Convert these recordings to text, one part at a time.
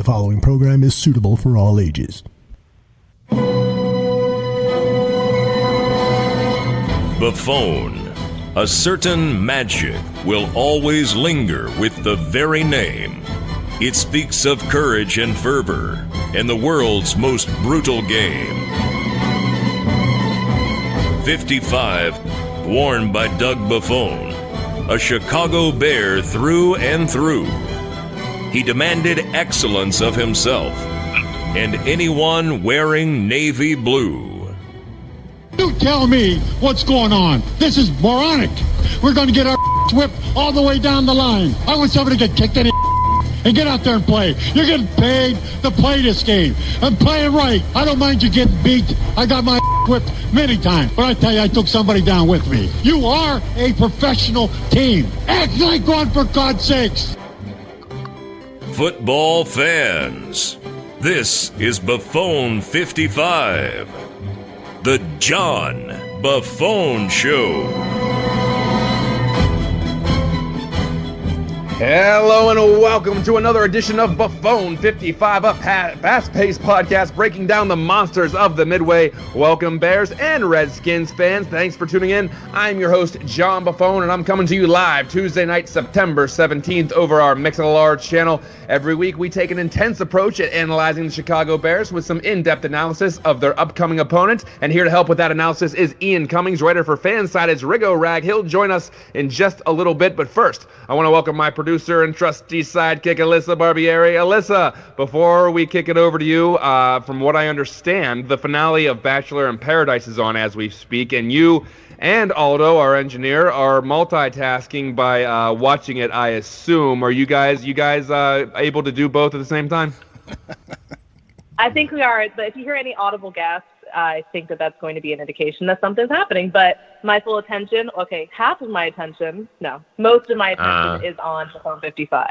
following program is suitable for all ages. Buffone. A certain magic will always linger with the very name. It speaks of courage and fervor in the world's most brutal game. 55, worn by Doug Buffone, a Chicago Bear through and through. He demanded excellence of himself and anyone wearing navy blue. You tell me what's going on. This is moronic. We're going to get our whipped all the way down the line. I want somebody to get kicked in the and get out there and play. You're getting paid to play this game. I'm playing right. I don't mind you getting beat. I got my whipped many times. But I tell you, I took somebody down with me. You are a professional team. Act like one, for God's sakes. Football fans, this is Buffone 55. The John Buffone Show. Hello and welcome to another edition of Buffone 55, a fast-paced podcast breaking down the monsters of the Midway. Welcome, Bears and Redskins fans. Thanks for tuning in. I'm your host, John Buffone, and I'm coming to you live Tuesday night, September 17th over our Mix and a Large channel. Every week, we take an intense approach at analyzing the Chicago Bears with some in-depth analysis of their upcoming opponent. And here to help with that analysis is Ian Cummings, writer for Fansided's Rigo Rag. He'll join us in just a little bit, but first, I want to welcome my producer and trusty sidekick, Alyssa Barbieri. Alyssa, before we kick it over to you, from what I understand, the finale of Bachelor in Paradise is on as we speak, and you and Aldo, our engineer, are multitasking by watching it, I assume. Are you guys able to do both at the same time? I think we are, but if you hear any audible gasps, I think that that's going to be an indication that something's happening. But my full attention, half of my attention, no, most of my attention is on the phone 55.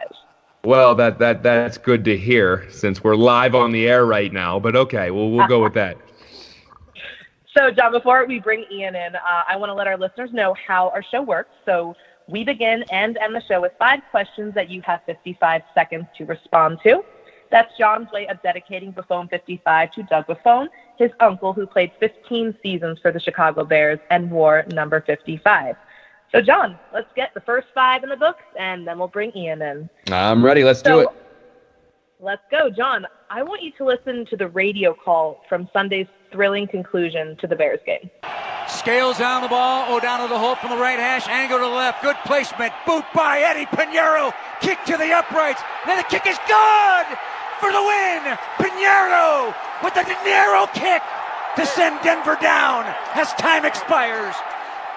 Well, that's good to hear since we're live on the air right now. But okay, we'll go with that. So, John, before we bring Ian in, I want to let our listeners know how our show works. So we begin and end the show with 5 questions that you have 55 seconds to respond to. That's John's way of dedicating Buffone 55 to Doug Buffone, his uncle who played 15 seasons for the Chicago Bears and wore number 55. So, John, let's get the first 5 in the books, and then we'll bring Ian in. I'm ready. Let's do it. Let's go. John, I want you to listen to the radio call from Sunday's thrilling conclusion to the Bears game. Scales down the ball, down to the hole from the right hash, angle to the left, good placement, boot by Eddie Pinheiro, kick to the uprights, then the kick is good for the win. Pinheiro with the narrow kick to send Denver down as time expires.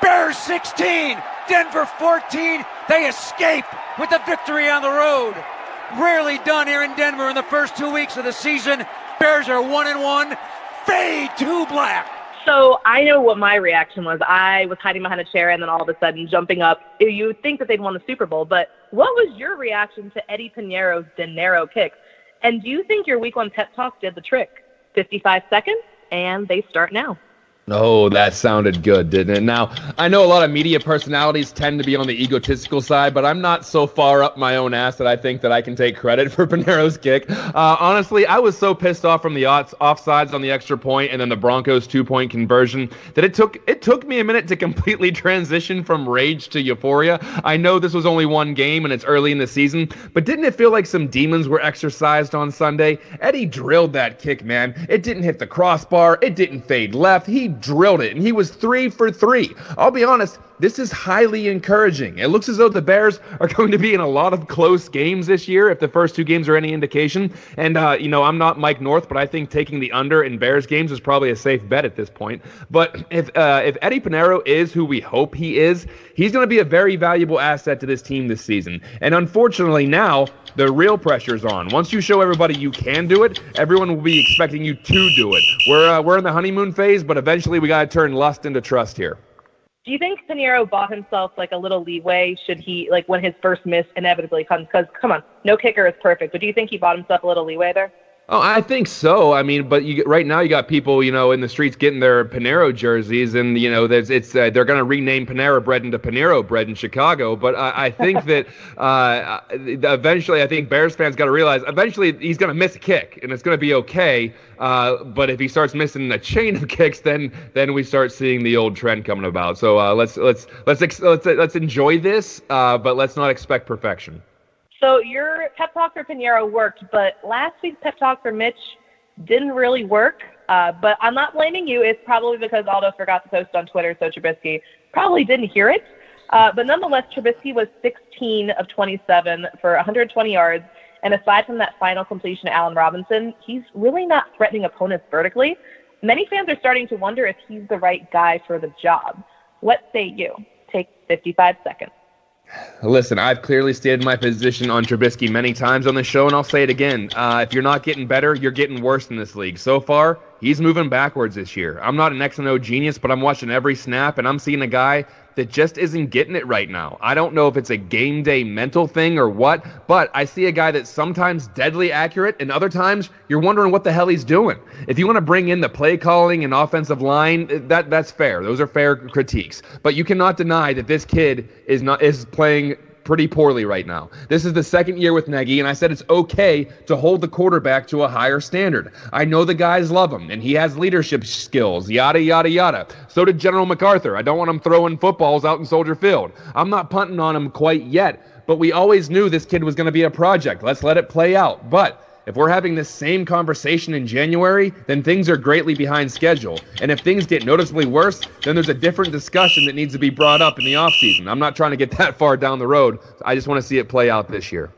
Bears 16, Denver 14, they escape with the victory on the road. Rarely done here in Denver in the first 2 weeks of the season. Bears are 1-1, fade to black. So I know what my reaction was. I was hiding behind a chair and then all of a sudden jumping up. You would think that they'd won the Super Bowl, but what was your reaction to Eddie Pinheiro's dinero kick? And do you think your Week 1 pep talk did the trick? 55 seconds, and they start now. Oh, that sounded good, didn't it? Now, I know a lot of media personalities tend to be on the egotistical side, but I'm not so far up my own ass that I think that I can take credit for Pinheiro's kick. Honestly, I was so pissed off from the offsides on the extra point and then the Broncos 2-point conversion that it took me a minute to completely transition from rage to euphoria. I know this was only one game and it's early in the season, but didn't it feel like some demons were exercised on Sunday? Eddie drilled that kick, man. It didn't hit the crossbar. It didn't fade left. He drilled it, and he was 3 for 3. I'll be honest, this is highly encouraging. It looks as though the Bears are going to be in a lot of close games this year, if the first 2 games are any indication. And, I'm not Mike North, but I think taking the under in Bears games is probably a safe bet at this point. But if Eddie Pinheiro is who we hope he is, he's going to be a very valuable asset to this team this season. And unfortunately now, the real pressure's on. Once you show everybody you can do it, everyone will be expecting you to do it. We're in the honeymoon phase, but eventually we got to turn lust into trust here. Do you think Pinheiro bought himself like a little leeway should he, when his first miss inevitably comes? Because, come on, no kicker is perfect, but do you think he bought himself a little leeway there? Oh, I think so. I mean, but right now you got people, in the streets getting their Panero jerseys, and they're going to rename Panera Bread into Panero Bread in Chicago. But I think that eventually, I think Bears fans got to realize eventually he's going to miss a kick, and it's going to be okay. But if he starts missing a chain of kicks, then we start seeing the old trend coming about. So let's enjoy this, but let's not expect perfection. So your pep talk for Pinheiro worked, but last week's pep talk for Mitch didn't really work. But I'm not blaming you. It's probably because Aldo forgot to post on Twitter, so Trubisky probably didn't hear it. But nonetheless, Trubisky was 16 of 27 for 120 yards. And aside from that final completion to Allen Robinson, he's really not threatening opponents vertically. Many fans are starting to wonder if he's the right guy for the job. What say you? Take 55 seconds. Listen, I've clearly stated my position on Trubisky many times on the show, and I'll say it again. If you're not getting better, you're getting worse in this league. So far, he's moving backwards this year. I'm not an X and O genius, but I'm watching every snap, and I'm seeing a guy that just isn't getting it right now. I don't know if it's a game day mental thing or what, but I see a guy that's sometimes deadly accurate, and other times you're wondering what the hell he's doing. If you want to bring in the play calling and offensive line, that's fair. Those are fair critiques. But you cannot deny that this kid is playing pretty poorly right now. This is the second year with Nagy, and I said it's okay to hold the quarterback to a higher standard. I know the guys love him, and he has leadership skills, yada, yada, yada. So did General MacArthur. I don't want him throwing footballs out in Soldier Field. I'm not punting on him quite yet, but we always knew this kid was going to be a project. Let's let it play out. But if we're having this same conversation in January, then things are greatly behind schedule. And if things get noticeably worse, then there's a different discussion that needs to be brought up in the offseason. I'm not trying to get that far down the road. I just want to see it play out this year.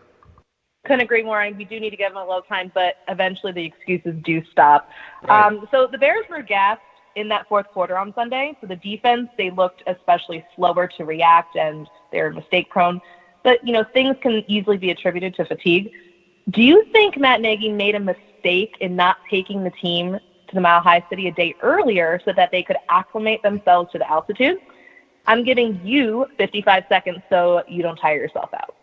Couldn't agree more. We do need to give him a little time, but eventually the excuses do stop. Right. So the Bears were gassed in that fourth quarter on Sunday. So the defense, they looked especially slower to react, and they're mistake-prone. But, things can easily be attributed to fatigue. Do you think Matt Nagy made a mistake in not taking the team to the Mile High City a day earlier so that they could acclimate themselves to the altitude? I'm giving you 55 seconds so you don't tire yourself out.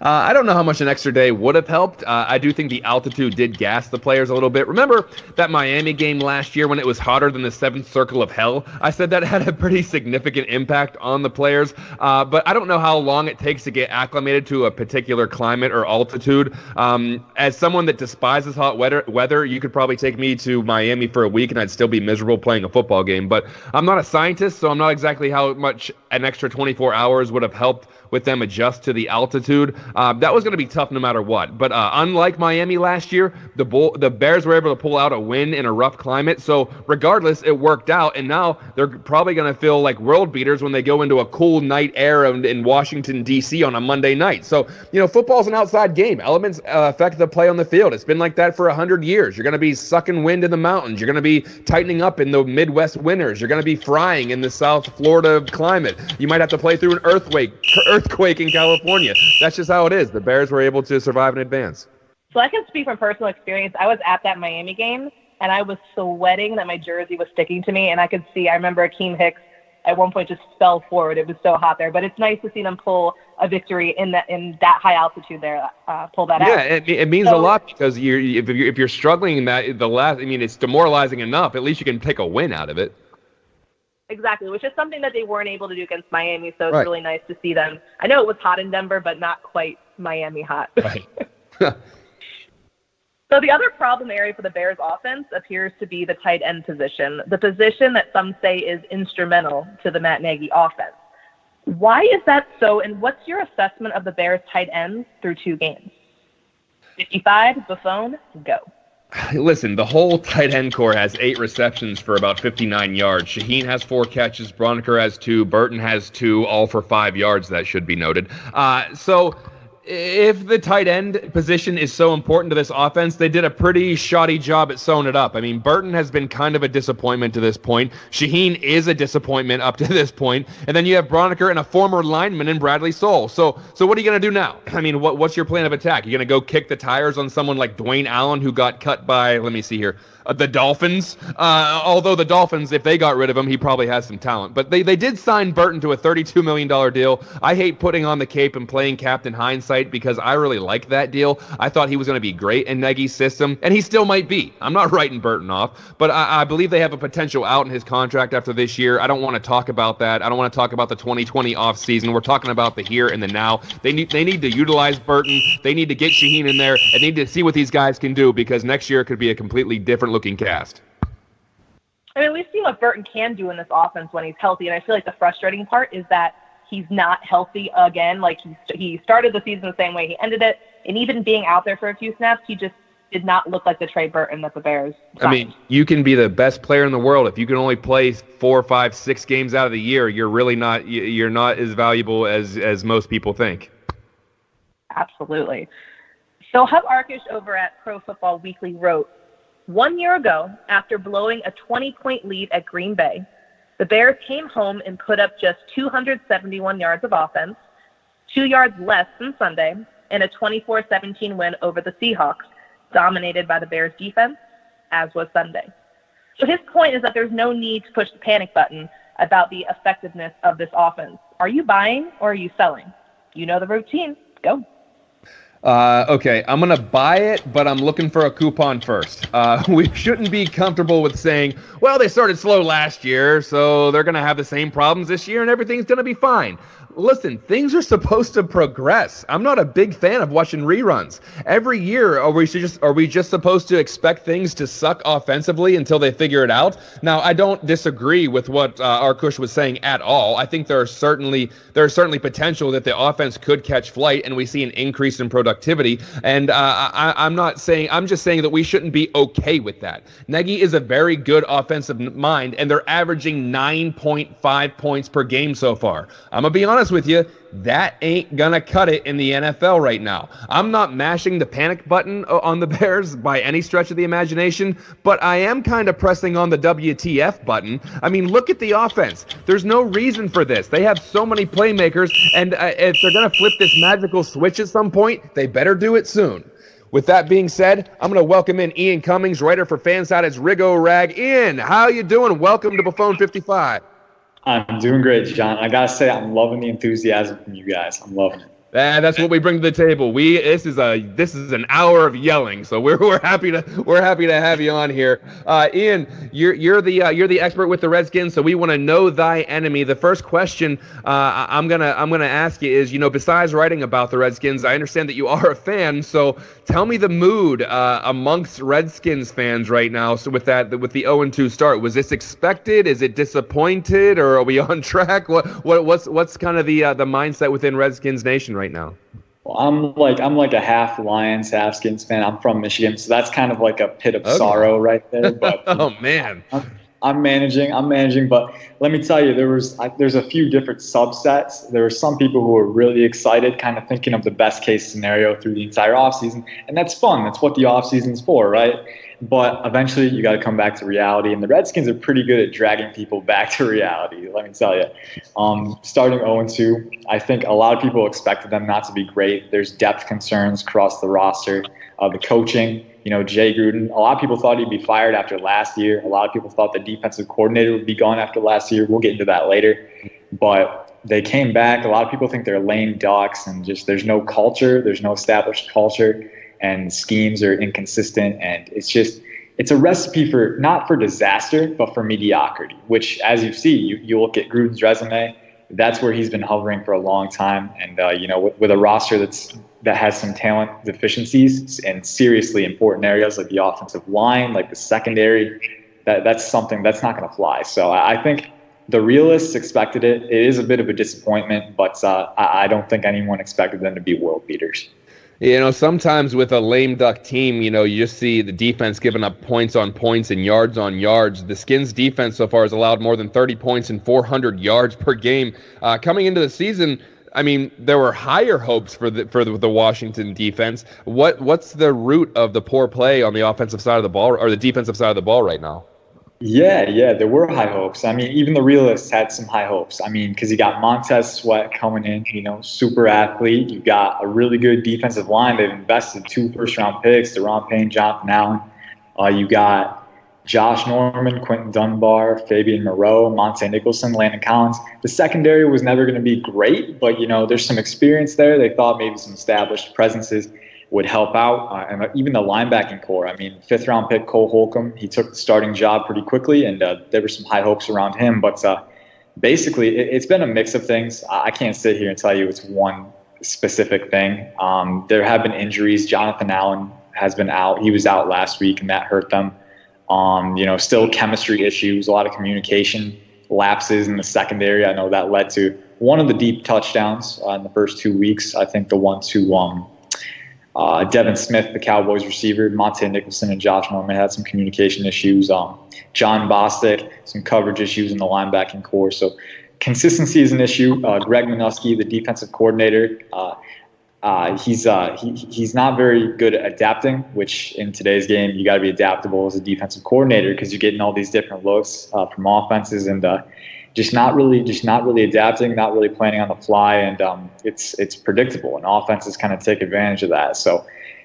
I don't know how much an extra day would have helped. I do think the altitude did gas the players a little bit. Remember that Miami game last year when it was hotter than the seventh circle of hell? I said that had a pretty significant impact on the players. But I don't know how long it takes to get acclimated to a particular climate or altitude. As someone that despises hot weather, you could probably take me to Miami for a week and I'd still be miserable playing a football game. But I'm not a scientist, so I'm not exactly how much an extra 24 hours would have helped with them adjust to the altitude. That was going to be tough no matter what. But unlike Miami last year, the Bears were able to pull out a win in a rough climate. So regardless, it worked out. And now they're probably going to feel like world beaters when they go into a cool night air in Washington, D.C. on a Monday night. So, football's an outside game. Elements affect the play on the field. It's been like that for 100 years. You're going to be sucking wind in the mountains. You're going to be tightening up in the Midwest winters. You're going to be frying in the South Florida climate. You might have to play through an earthquake in California. That's just how it is. The Bears were able to survive in advance. So I can speak from personal experience. I was at that Miami game, and I was sweating that my jersey was sticking to me, and I remember Akeem Hicks at one point just fell forward. It was so hot there. But it's nice to see them pull a victory in that high altitude there, pull that out. Yeah, it means a lot because if you're struggling it's demoralizing enough. At least you can take a win out of it. Exactly, which is something that they weren't able to do against Miami, so it's really nice to see them. I know it was hot in Denver, but not quite Miami hot. Right. So the other problem area for the Bears offense appears to be the tight end position, the position that some say is instrumental to the Matt Nagy offense. Why is that so, and what's your assessment of the Bears tight ends through 2 games? 55, Buffone, go. Listen, the whole tight end core has 8 receptions for about 59 yards. Shaheen has 4 catches. Broniker has 2. Burton has 2, all for 5 yards, that should be noted. So if the tight end position is so important to this offense, they did a pretty shoddy job at sewing it up. I mean, Burton has been kind of a disappointment to this point. Shaheen is a disappointment up to this point. And then you have Broniker and a former lineman in Bradley Soul. So what are you going to do now? I mean, what's your plan of attack? You're going to go kick the tires on someone like Dwayne Allen, who got cut by, let me see here, the Dolphins. Although the Dolphins, if they got rid of him, he probably has some talent. But they did sign Burton to a $32 million deal. I hate putting on the cape and playing Captain Hindsight right, because I really like that deal. I thought he was going to be great in Nagy's system, and he still might be. I'm not writing Burton off, but I believe they have a potential out in his contract after this year. I don't want to talk about that. I don't want to talk about the 2020 offseason. We're talking about the here and the now. They need to utilize Burton. They need to get Shaheen in there and need to see what these guys can do, because next year could be a completely different looking cast. I mean, we've seen what Burton can do in this offense when he's healthy, and I feel like the frustrating part is that he's not healthy again. Like, he started the season the same way he ended it, and even being out there for a few snaps, he just did not look like the Trey Burton that the Bears signed. I mean, you can be the best player in the world. If you can only play 4, 5, 6 games out of the year, you're really not. You're not as valuable as most people think. Absolutely. So Hub Arkush over at Pro Football Weekly wrote, 1 year ago, after blowing a 20-point lead at Green Bay, the Bears came home and put up just 271 yards of offense, 2 yards less than Sunday, and a 24-17 win over the Seahawks, dominated by the Bears' defense, as was Sunday. So his point is that there's no need to push the panic button about the effectiveness of this offense. Are you buying or are you selling? You know the routine. Go. Okay, I'm going to buy it, but I'm looking for a coupon first. We shouldn't be comfortable with saying, well, they started slow last year, so they're going to have the same problems this year and everything's going to be fine. Listen, things are supposed to progress. I'm not a big fan of watching reruns. Every year, are we just supposed to expect things to suck offensively until they figure it out? Now, I don't disagree with what Arkush was saying at all. I think there is certainly potential that the offense could catch flight and we see an increase in productivity. And I'm just saying that we shouldn't be okay with that. Nagy is a very good offensive mind, and they're averaging 9.5 points per game so far. I'm going to be honest with you, that ain't gonna cut it in the NFL right now. I'm not mashing the panic button on the Bears by any stretch of the imagination, but I am kind of pressing on the WTF button. I mean, look at the offense. There's no reason for this. They have so many playmakers, and if they're gonna flip this magical switch at some point, they better do it soon. With that being said, I'm going to welcome in Ian Cummings, writer for Fansided's Rigo Rag. Ian, how you doing? Welcome to Buffone 55. I'm doing great, John. I gotta say, I'm loving the enthusiasm from you guys. I'm loving it. That's what we bring to the table. This is an hour of yelling, so we're happy to have you on here. Ian, you're the expert with the Redskins, so we want to know thy enemy. The first question I'm gonna ask you is, besides writing about the Redskins, I understand that you are a fan. So tell me the mood amongst Redskins fans right now. So with the 0-2 start, was this expected? Is it disappointed, or are we on track? What's kind of the mindset within Redskins Nation right now? Well, I'm like a half Lions, half Skins fan. I'm from Michigan, so that's kind of like a pit of sorrow right there. But oh man, I'm managing. But let me tell you, there's a few different subsets. There were some people who were really excited, kind of thinking of the best case scenario through the entire offseason, and that's fun. That's what the offseason's for, right? But eventually, you got to come back to reality, and the Redskins are pretty good at dragging people back to reality. Let me tell you, starting 0-2, I think a lot of people expected them not to be great. There's depth concerns across the roster, the coaching. Jay Gruden. A lot of people thought he'd be fired after last year. A lot of people thought the defensive coordinator would be gone after last year. We'll get into that later, but they came back. A lot of people think they're lame ducks, and just there's no culture. There's no established culture. And schemes are inconsistent, and it's a recipe not for disaster, but for mediocrity, which, as you see, you look at Gruden's resume, that's where he's been hovering for a long time. And, with a roster that has some talent deficiencies in seriously important areas like the offensive line, like the secondary, that's something that's not going to fly. So I think the realists expected it. It is a bit of a disappointment, but I don't think anyone expected them to be world beaters. Sometimes with a lame duck team, you just see the defense giving up points on points and yards on yards. The Skins defense so far has allowed more than 30 points and 400 yards per game. Coming into the season, I mean, there were higher hopes for the Washington defense. What's the root of the poor play on the offensive side of the ball, or the defensive side of the ball right now? Yeah, there were high hopes. I mean, even the realists had some high hopes. I mean, because you got Montez Sweat coming in, super athlete. You got a really good defensive line. They've invested 2 first-round picks, Deron Payne, Jonathan Allen. You got Josh Norman, Quentin Dunbar, Fabian Moreau, Monte Nicholson, Landon Collins. The secondary was never going to be great, but, there's some experience there. They thought maybe some established presences would help out. And even the linebacking core. I mean, 5th-round pick Cole Holcomb, he took the starting job pretty quickly, and there were some high hopes around him. But basically, it's been a mix of things. I can't sit here and tell you it's one specific thing. There have been injuries. Jonathan Allen has been out. He was out last week, and that hurt them. Still chemistry issues, a lot of communication lapses in the secondary. I know that led to one of the deep touchdowns in the first 2 weeks. I think the one to Devin Smith, the Cowboys receiver. Monte Nicholson and Josh Norman had some communication issues. John Bostic, some coverage issues in the linebacking core. So consistency is an issue. Greg Minuski, the defensive coordinator, he's not very good at adapting, which in today's game, you got to be adaptable as a defensive coordinator because you're getting all these different looks from offenses and just not really adapting, not really planning on the fly. And it's predictable, and offenses kind of take advantage of that. So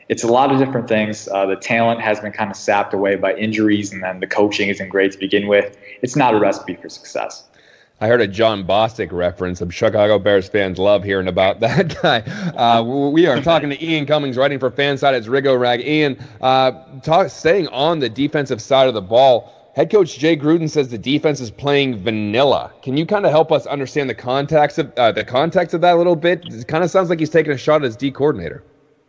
it's a lot of different things. The talent has been kind of sapped away by injuries, and then the coaching isn't great to begin with. It's not a recipe for success. I heard a John Bostic reference. Some Chicago Bears fans love hearing about that guy. We are talking to Ian Cummings, writing for Fanside. It's Riggo Rag. Ian, staying on the defensive side of the ball, head coach Jay Gruden says the defense is playing vanilla. Can you kind of help us understand the context of that a little bit? It kind of sounds like he's taking a shot at his D coordinator.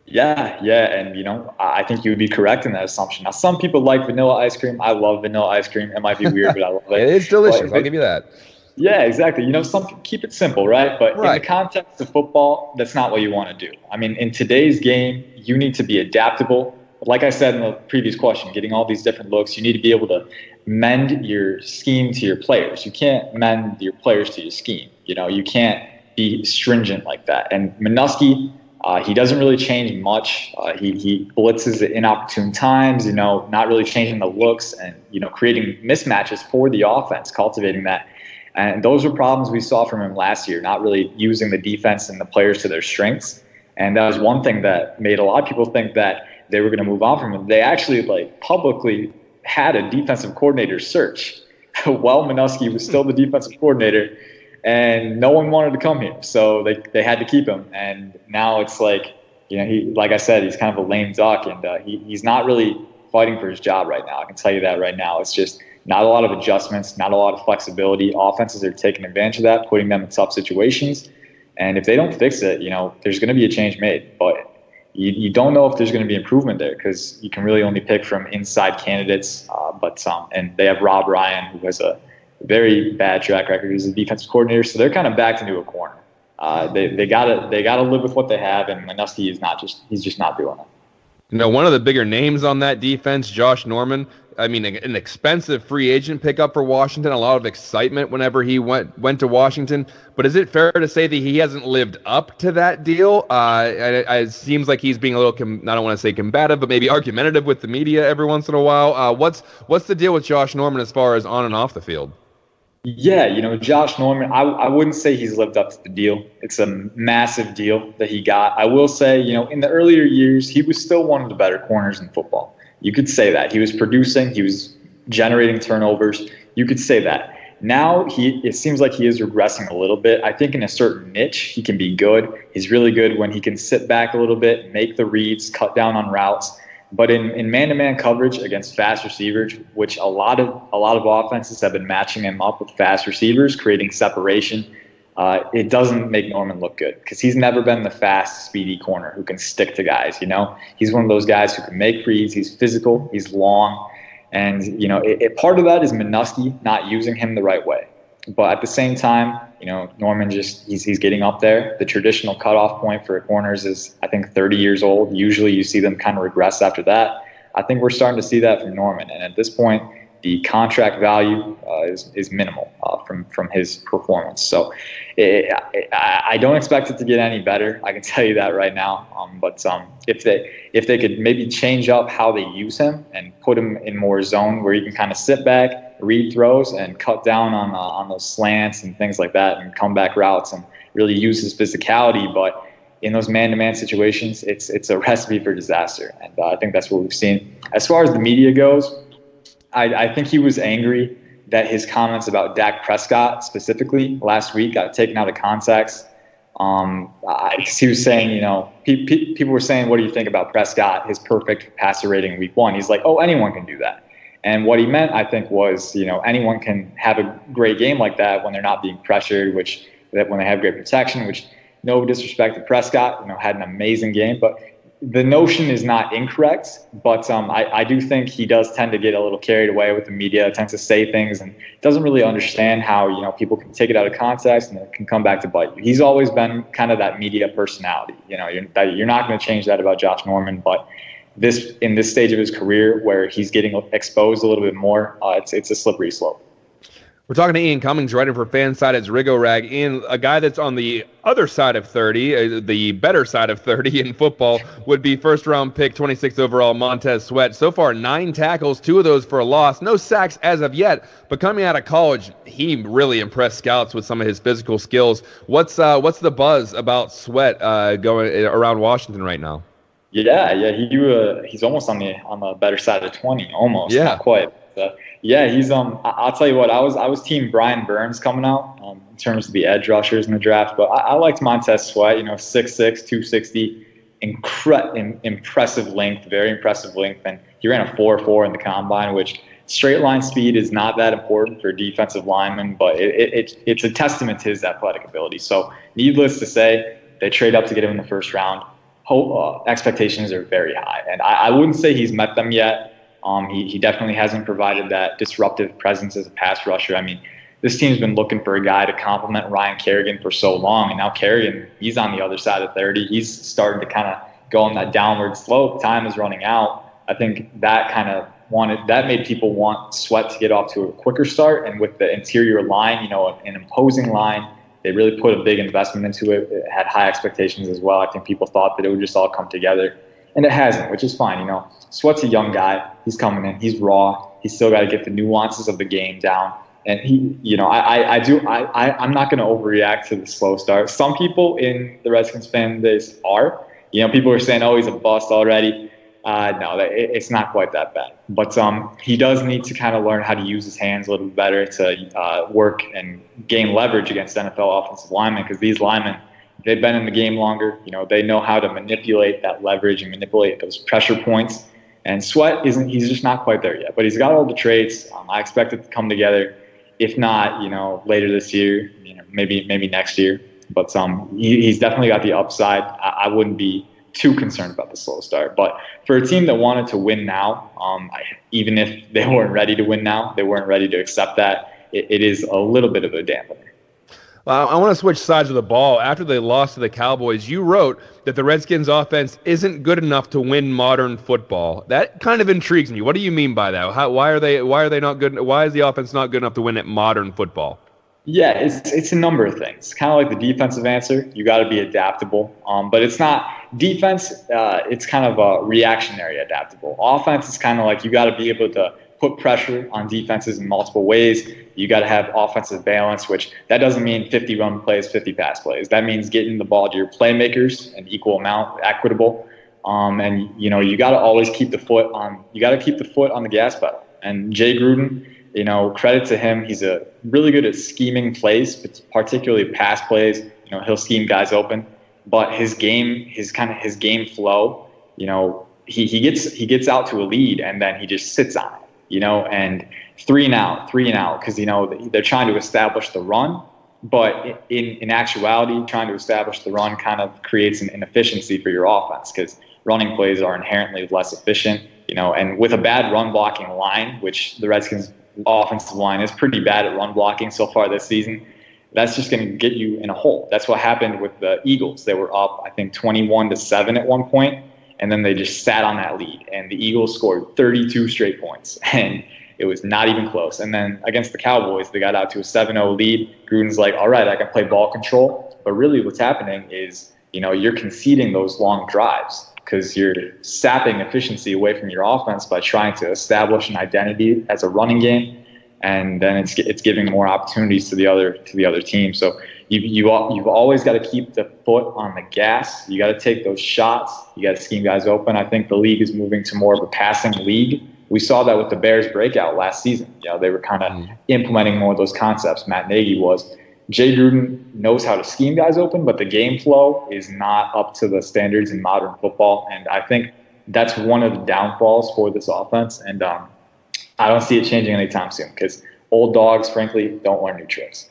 Yeah, and I think you would be correct in that assumption. Now, some people like vanilla ice cream. I love vanilla ice cream. It might be weird, but I love it. It's delicious. I'll give you that. Yeah, exactly. Some keep it simple, right? But in the context of football, that's not what you want to do. I mean, in today's game, you need to be adaptable. Like I said in the previous question, getting all these different looks, you need to be able to mend your scheme to your players. You can't mend your players to your scheme. You can't be stringent like that. And Minuski, he doesn't really change much. He blitzes at inopportune times, not really changing the looks and, creating mismatches for the offense, cultivating that. And those were problems we saw from him last year, not really using the defense and the players to their strengths. And that was one thing that made a lot of people think that they were going to move on from him. They actually publicly had a defensive coordinator search while Minuski was still the defensive coordinator, and no one wanted to come here. So they had to keep him. And now it's like I said, he's kind of a lame duck, and he's not really fighting for his job right now. I can tell you that right now. It's just not a lot of adjustments, not a lot of flexibility. Offenses are taking advantage of that, putting them in tough situations. And if they don't fix it, there's going to be a change made. But you don't know if there's going to be improvement there because you can really only pick from inside candidates. And they have Rob Ryan, who has a very bad track record. He's a defensive coordinator, so they're kind of backed into a corner. They gotta live with what they have, and Minuski he's just not doing it. One of the bigger names on that defense, Josh Norman. I mean, an expensive free agent pickup for Washington. A lot of excitement whenever he went to Washington. But is it fair to say that he hasn't lived up to that deal? It seems like he's being a little, I don't want to say combative, but maybe argumentative with the media every once in a while. What's the deal with Josh Norman as far as on and off the field? Yeah, Josh Norman, I wouldn't say he's lived up to the deal. It's a massive deal that he got. I will say, in the earlier years, he was still one of the better corners in football. You could say that. He was producing. He was generating turnovers. You could say that. Now, it seems like he is regressing a little bit. I think in a certain niche, he can be good. He's really good when he can sit back a little bit, make the reads, cut down on routes. But in man-to-man coverage against fast receivers, which a lot of offenses have been matching him up with fast receivers, creating separation, it doesn't make Norman look good because he's never been the fast, speedy corner who can stick to guys. He's one of those guys who can make reads. He's physical. He's long, and part of that is Minuski not using him the right way. But at the same time, Norman he's getting up there. The traditional cutoff point for corners is, I think, 30 years old. Usually you see them kind of regress after that. I think we're starting to see that from Norman. And at this point, the contract value is minimal from his performance. So I don't expect it to get any better. I can tell you that right now. But if they could maybe change up how they use him and put him in more zone where he can kind of sit back, read throws, and cut down on those slants and things like that, and comeback routes, and really use his physicality. But in those man-to-man situations, it's a recipe for disaster. And I think that's what we've seen. As far as the media goes, I think he was angry that his comments about Dak Prescott specifically last week got taken out of context. Because he was saying, people were saying, what do you think about Prescott, his perfect passer rating week 1? He's like, oh, anyone can do that. And what he meant, I think, was, anyone can have a great game like that when they're not being pressured, when they have great protection, which no disrespect to Prescott, had an amazing game. But the notion is not incorrect, but I do think he does tend to get a little carried away with the media, tends to say things and doesn't really understand how, people can take it out of context and it can come back to bite you. He's always been kind of that media personality. You're not going to change that about Josh Norman, but in this stage of his career where he's getting exposed a little bit more, it's a slippery slope. We're talking to Ian Cummings, writer for FanSided's Rigo Rag. Ian, a guy that's on the other side of 30, the better side of 30 in football, would be first-round pick, 26th overall, Montez Sweat. So far, 9 tackles, 2 of those for a loss. No sacks as of yet, but coming out of college, he really impressed scouts with some of his physical skills. What's the buzz about Sweat going around Washington right now? Yeah, he's almost on the better side of 20, almost, yeah. Not quite. Yeah, he's I'll tell you what, I was team Brian Burns coming out in terms of the edge rushers in the draft, but I liked Montez Sweat. 6'6", 260, impressive length, very impressive length, and he ran a 4.4 in the combine, which straight line speed is not that important for defensive linemen, but it's a testament to his athletic ability. So needless to say, they trade up to get him in the first round. Expectations are very high, and I wouldn't say he's met them yet. He definitely hasn't provided that disruptive presence as a pass rusher. I mean, this team's been looking for a guy to complement Ryan Kerrigan for so long, and now Kerrigan, he's on the other side of 30. He's starting to kind of go on that downward slope. Time is running out. I think that made people want Sweat to get off to a quicker start, and with the interior line, an imposing line, they really put a big investment into it. It had high expectations as well. I think people thought that it would just all come together, and it hasn't, which is fine. Sweat's a young guy. He's coming in. He's raw. He's still got to get the nuances of the game down. And I'm not going to overreact to the slow start. Some people in the Redskins fan base are. People are saying, oh, he's a bust already. No, it's not quite that bad. But he does need to kind of learn how to use his hands a little bit better to work and gain leverage against NFL offensive linemen, because these linemen, they've been in the game longer. They know how to manipulate that leverage and manipulate those pressure points. And Sweat he's just not quite there yet. But he's got all the traits. I expect it to come together. If not, later this year, maybe next year. But he's definitely got the upside. I wouldn't be too concerned about the slow start. But for a team that wanted to win now, even if they weren't ready to win now, they weren't ready to accept that, it is a little bit of a dampener. I want to switch sides of the ball. After they lost to the Cowboys, you wrote that the Redskins offense isn't good enough to win modern football. That kind of intrigues me. What do you mean by that? Why are they not good? Why is the offense not good enough to win at modern football? Yeah, it's a number of things. Kind of like the defensive answer. You got to be adaptable. But it's not defense. It's kind of a reactionary adaptable. Offense is kind of like you got to be able to put pressure on defenses in multiple ways. You got to have offensive balance, which that doesn't mean 50 run plays, 50 pass plays. That means getting the ball to your playmakers an equal amount, equitable. And you got to always keep the foot on. You got to keep the foot on the gas pedal. And Jay Gruden, credit to him. He's really good at scheming plays, particularly pass plays. He'll scheme guys open, but his game flow. He gets out to a lead and then he just sits on it. And three and out, because, they're trying to establish the run, but in actuality, trying to establish the run kind of creates an inefficiency for your offense, because running plays are inherently less efficient, and with a bad run blocking line, which the Redskins offensive line is pretty bad at run blocking so far this season, that's just going to get you in a hole. That's what happened with the Eagles. They were up, I think, 21-7 at one point, and then they just sat on that lead, and the Eagles scored 32 straight points, and it was not even close. And then against the Cowboys, they got out to a 7-0 lead. Gruden's like, all right, I can play ball control. But really what's happening is, you're conceding those long drives because you're sapping efficiency away from your offense by trying to establish an identity as a running game. And then it's giving more opportunities to the other team. So you've always got to keep the foot on the gas. You got to take those shots. You got to scheme guys open. I think the league is moving to more of a passing league. We saw that with the Bears breakout last season. They were kind of implementing more of those concepts. Matt Nagy was. Jay Gruden knows how to scheme guys open, but the game flow is not up to the standards in modern football. And I think that's one of the downfalls for this offense. And I don't see it changing anytime soon because old dogs, frankly, don't learn new tricks.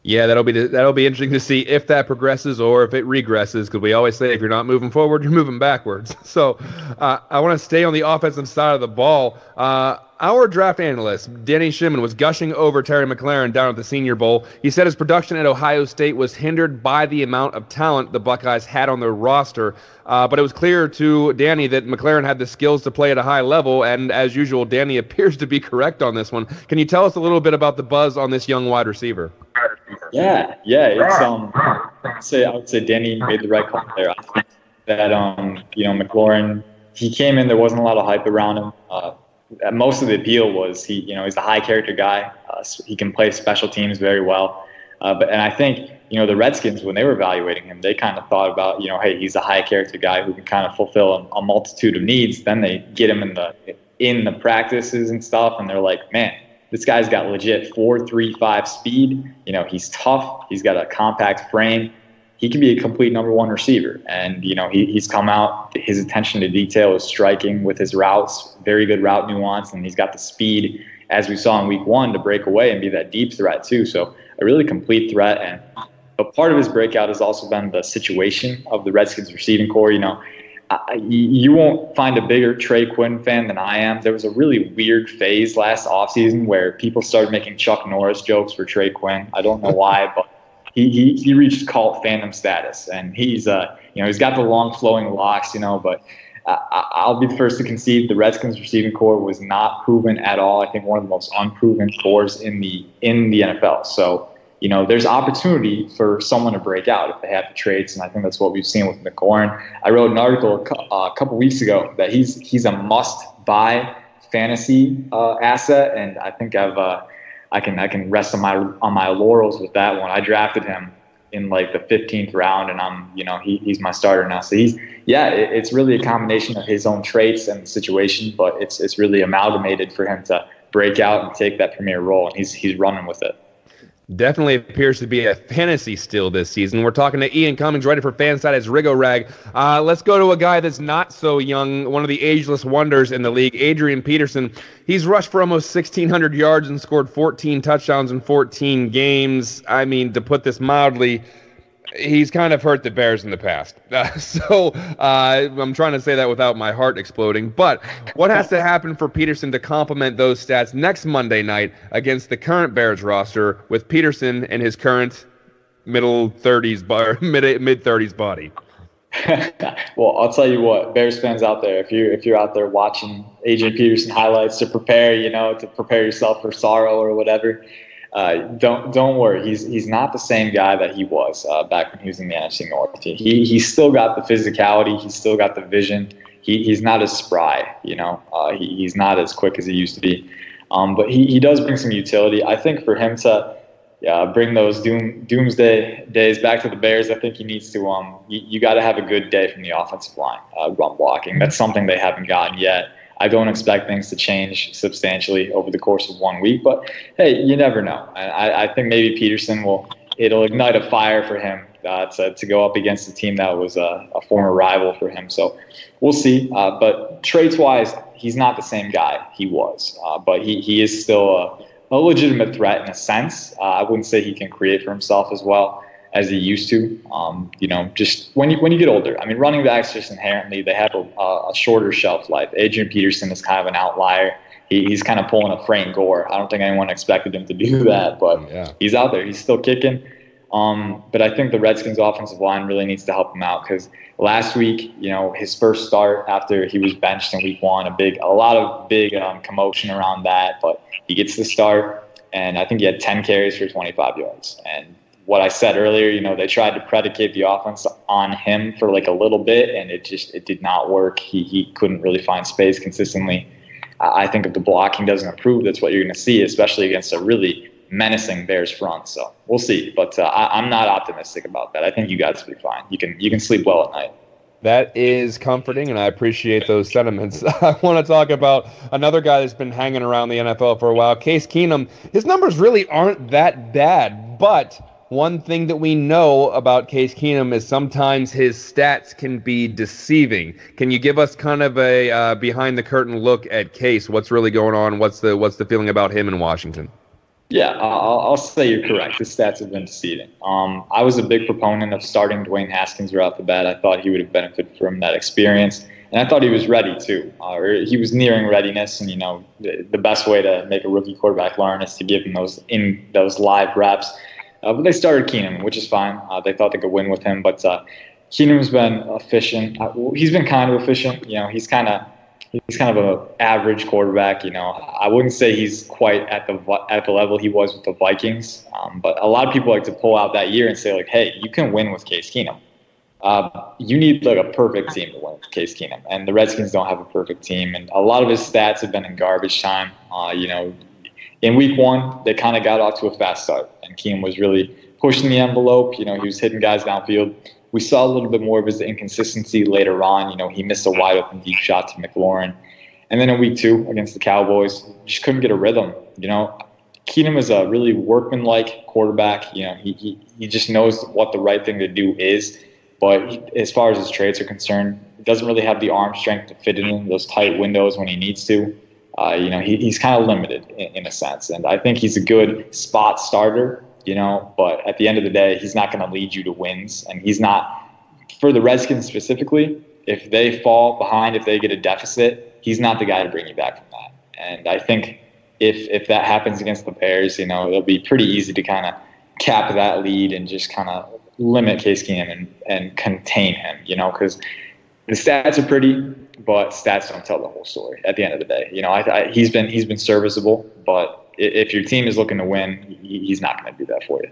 Yeah, that'll be interesting to see if that progresses or if it regresses, because we always say if you're not moving forward, you're moving backwards. So I want to stay on the offensive side of the ball. Our draft analyst, Danny Shimon, was gushing over Terry McLaurin down at the Senior Bowl. He said his production at Ohio State was hindered by the amount of talent the Buckeyes had on their roster. But it was clear to Danny that McLaurin had the skills to play at a high level, and as usual, Danny appears to be correct on this one. Can you tell us a little bit about the buzz on this young wide receiver? Yeah, it's I would say Danny made the right call there. I think that McLaurin, he came in, there wasn't a lot of hype around him. Most of the appeal was he's a high character guy. He can play special teams very well. And I think the Redskins, when they were evaluating him, they kind of thought about hey, he's a high character guy who can kind of fulfill a multitude of needs. Then they get him in the practices and stuff, and they're like, man, this guy's got legit 4.35 speed. He's tough. He's got a compact frame. He can be a complete number one receiver. And, he's come out. His attention to detail is striking with his routes, very good route nuance. And he's got the speed, as we saw in week 1, to break away and be that deep threat too. So a really complete threat. But part of his breakout has also been the situation of the Redskins receiving core. You won't find a bigger Trey Quinn fan than I am. There was a really weird phase last offseason where people started making Chuck Norris jokes for Trey Quinn. I don't know why, but he reached cult fandom status, and he's got the long flowing locks, but I'll be the first to concede the Redskins receiving core was not proven at all. I think one of the most unproven cores in the NFL. So there's opportunity for someone to break out if they have the traits, and I think that's what we've seen with McLaurin. I wrote an article a couple weeks ago that he's a must-buy fantasy asset, and I think I can rest on my laurels with that one. I drafted him in like the 15th round, and he's my starter now. So it's really a combination of his own traits and the situation, but it's really amalgamated for him to break out and take that premier role, and he's running with it. Definitely appears to be a fantasy still this season. We're talking to Ian Cummings, writer for Fanside as Riggo Rag. Let's go to a guy that's not so young, one of the ageless wonders in the league, Adrian Peterson. He's rushed for almost 1,600 yards and scored 14 touchdowns in 14 games. I mean, to put this mildly, he's kind of hurt the Bears in the past. So I'm trying to say that without my heart exploding. But what has to happen for Peterson to complement those stats next Monday night against the current Bears roster with Peterson and his current mid-30s body? Well, I'll tell you what, Bears fans out there, if you're out there watching Adrian Peterson highlights to prepare, to prepare yourself for sorrow or whatever, don't worry. He's not the same guy that he was back when he was in the NFC North. He's still got the physicality. He's still got the vision. He's not as spry. He's not as quick as he used to be. But he does bring some utility. I think for him to bring those doomsday days back to the Bears, I think he needs to. You got to have a good day from the offensive line, run blocking. That's something they haven't gotten yet. I don't expect things to change substantially over the course of 1 week, but hey, you never know. I think maybe Peterson it'll ignite a fire for him to go up against a team that was a former rival for him. So we'll see. But traits-wise, he's not the same guy he was, but he is still a legitimate threat in a sense. I wouldn't say he can create for himself as well as he used to. Just when you get older, I mean, running backs just inherently, they have a shorter shelf life. Adrian Peterson is kind of an outlier. He's kind of pulling a Frank Gore. I don't think anyone expected him to do that, but he's out there. He's still kicking. But I think the Redskins offensive line really needs to help him out because last week, his first start after he was benched in week 1, a lot of big commotion around that, but he gets the start, and I think he had 10 carries for 25 yards. And what I said earlier, they tried to predicate the offense on him for like a little bit, and it did not work. He couldn't really find space consistently. I think if the blocking doesn't improve, that's what you're going to see, especially against a really menacing Bears front. So we'll see. But I'm not optimistic about that. I think you guys will be fine. You can sleep well at night. That is comforting, and I appreciate those sentiments. I want to talk about another guy that's been hanging around the NFL for a while, Case Keenum. His numbers really aren't that bad, but one thing that we know about Case Keenum is sometimes his stats can be deceiving. Can you give us kind of a behind-the-curtain look at Case? What's really going on? What's the feeling about him in Washington? Yeah, I'll say you're correct. His stats have been deceiving. I was a big proponent of starting Dwayne Haskins right off the bat. I thought he would have benefited from that experience, and I thought he was ready too. He was nearing readiness, and the best way to make a rookie quarterback learn is to give him those live reps. But they started Keenum, which is fine. They thought they could win with him, but Keenum's been efficient. He's been kind of efficient. He's kind of an average quarterback. I wouldn't say he's quite at the level he was with the Vikings. But a lot of people like to pull out that year and say, like, hey, you can win with Case Keenum. You need like a perfect team to win with Case Keenum. And the Redskins don't have a perfect team. And a lot of his stats have been in garbage time. In week 1, they kind of got off to a fast start. And Keenum was really pushing the envelope. He was hitting guys downfield. We saw a little bit more of his inconsistency later on. He missed a wide open deep shot to McLaurin. And then in week 2 against the Cowboys, just couldn't get a rhythm. Keenum is a really workmanlike quarterback. He just knows what the right thing to do is. But as far as his traits are concerned, he doesn't really have the arm strength to fit in those tight windows when he needs to. He's kind of limited in a sense. And I think he's a good spot starter. But at the end of the day, he's not going to lead you to wins. And he's not, for the Redskins specifically, if they fall behind, if they get a deficit, he's not the guy to bring you back from that. And I think if that happens against the Bears, it'll be pretty easy to kind of cap that lead and just kind of limit Case Keenum and contain him, because the stats are pretty, but stats don't tell the whole story at the end of the day. He's been serviceable, but if your team is looking to win, he's not going to do that for you.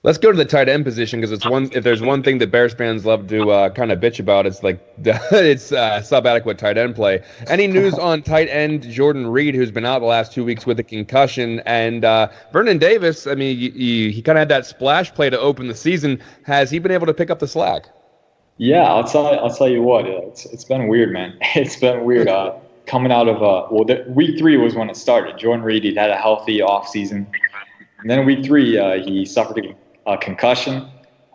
Let's go to the tight end position, because if there's one thing that Bears fans love to kind of bitch about, it's sub-adequate tight end play. Any news on tight end Jordan Reed, who's been out the last 2 weeks with a concussion, and Vernon Davis? I mean, he kind of had that splash play to open the season. Has he been able to pick up the slack? Yeah, I'll tell you what. It's been weird, man. It's been weird. Coming out of week 3 was when it started. Jordan Reed, he'd had a healthy offseason, and then in week 3 he suffered a concussion.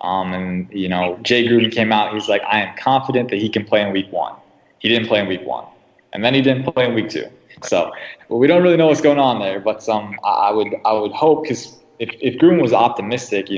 And Jay Gruden came out. He's like, I am confident that he can play in week 1. He didn't play in week 1, and then he didn't play in week 2. So we don't really know what's going on there. But I would hope, because if Gruden was optimistic,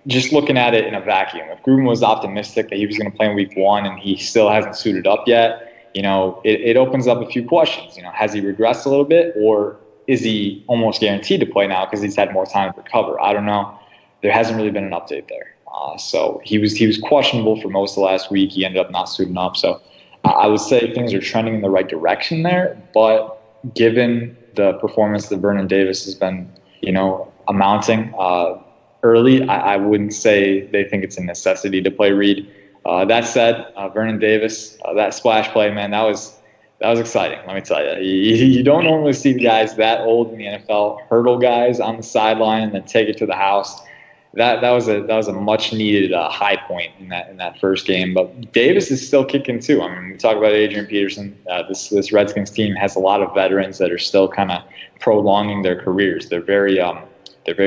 just looking at it in a vacuum, if Gruden was optimistic that he was going to play in week 1 and he still hasn't suited up yet, it opens up a few questions. Has he regressed a little bit, or is he almost guaranteed to play now because he's had more time to recover? I don't know. There hasn't really been an update there. So he was questionable for most of the last week. He ended up not suiting up. So I would say things are trending in the right direction there. But given the performance that Vernon Davis has been, amounting early, I wouldn't say they think it's a necessity to play Reed. That said, Vernon Davis, that splash play, man, that was exciting. Let me tell you, you don't normally see guys that old in the NFL hurdle guys on the sideline and then take it to the house. That was a much needed high point in that first game. But Davis is still kicking too. I mean, we talk about Adrian Peterson. This Redskins team has a lot of veterans that are still kind of prolonging their careers. They're very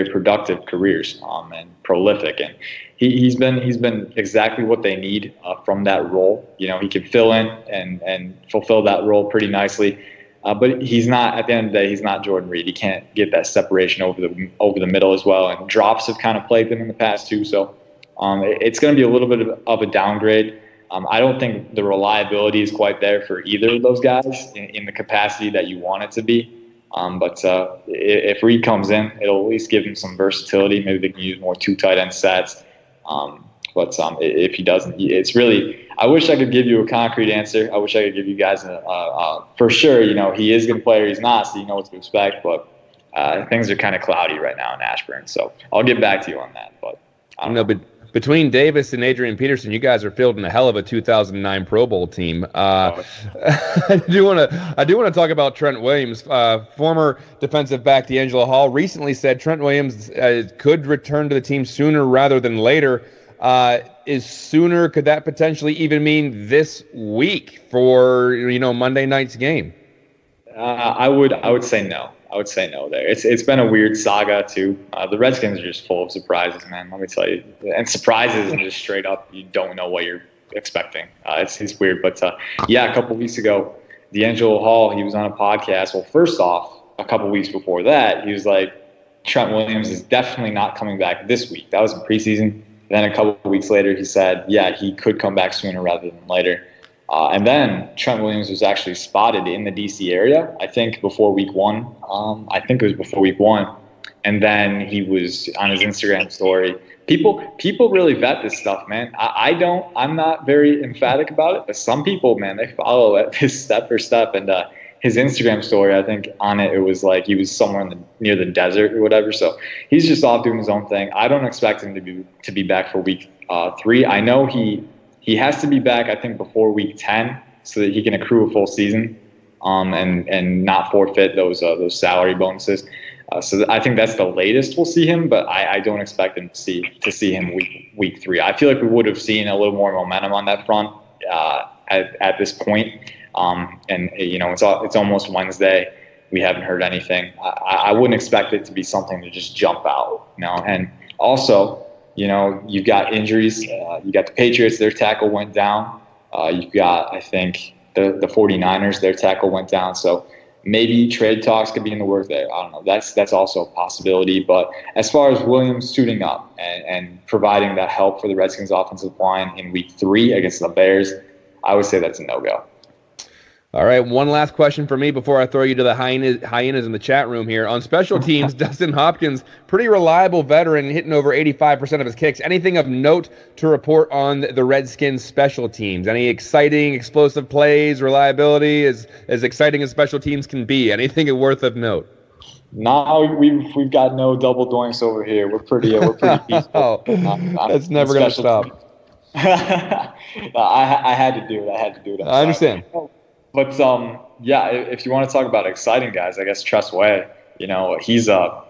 productive careers and prolific, and he's been exactly what they need from that role. He can fill in and fulfill that role pretty nicely. But he's not, at the end of the day, he's not Jordan Reed. He can't get that separation over the middle as well. And drops have kind of plagued him in the past too. So it's going to be a little bit of a downgrade. I don't think the reliability is quite there for either of those guys in the capacity that you want it to be. But if Reed comes in, it'll at least give him some versatility. Maybe they can use more 2 tight end sets. But if he doesn't, it's really, I wish I could give you a concrete answer. I wish I could give you guys for sure, he is going to play or he's not, so you know what to expect. But things are kind of cloudy right now in Ashburn. So I'll get back to you on that. But I don't know. But between Davis and Adrian Peterson, you guys are fielding a hell of a 2009 Pro Bowl team. I do want to talk about Trent Williams. Former defensive back D'Angelo Hall recently said Trent Williams could return to the team sooner rather than later. Is sooner, could that potentially even mean this week for, Monday night's game? I would say no. I would say no there. It's been a weird saga too. The Redskins are just full of surprises, man. Let me tell you. And surprises and just straight up, you don't know what you're expecting. It's weird. But yeah, a couple weeks ago, D'Angelo Hall, he was on a podcast. Well, first off, a couple weeks before that, he was like, Trent Williams is definitely not coming back this week. That was in preseason. Then a couple of weeks later, he said, yeah, he could come back sooner rather than later. And then Trent Williams was actually spotted in the D.C. area, I think, before week one. I think it was before week one. And then he was on his Instagram story. People really vet this stuff, man. I'm not very emphatic about it, but some people, man, they follow it step for step. And his Instagram story, I think on it was like he was somewhere near the desert or whatever. So he's just off doing his own thing. I don't expect him to be back for week 3. I know he has to be back, I think, before week 10 so that he can accrue a full season and not forfeit those salary bonuses. So I think that's the latest we'll see him, but I don't expect him to see him week 3. I feel like we would have seen a little more momentum on that front at this point. And it's almost Wednesday. We haven't heard anything. I wouldn't expect it to be something to just jump out, And also, you've got injuries. You got the Patriots, their tackle went down. You've got, I think, the 49ers, their tackle went down. So maybe trade talks could be in the works there. I don't know. That's also a possibility. But as far as Williams suiting up and providing that help for the Redskins offensive line in week 3 against the Bears, I would say that's a no-go. All right, one last question for me before I throw you to the hyenas in the chat room here. On special teams, Dustin Hopkins, pretty reliable veteran, hitting over 85% of his kicks. Anything of note to report on the Redskins special teams? Any exciting, explosive plays, reliability, as exciting as special teams can be? Anything worth of note? No, we've got no double doinks over here. We're pretty peaceful. That's never going to stop. I had to do it. I understand. But yeah, if you want to talk about exciting guys, I guess Tress Way. He's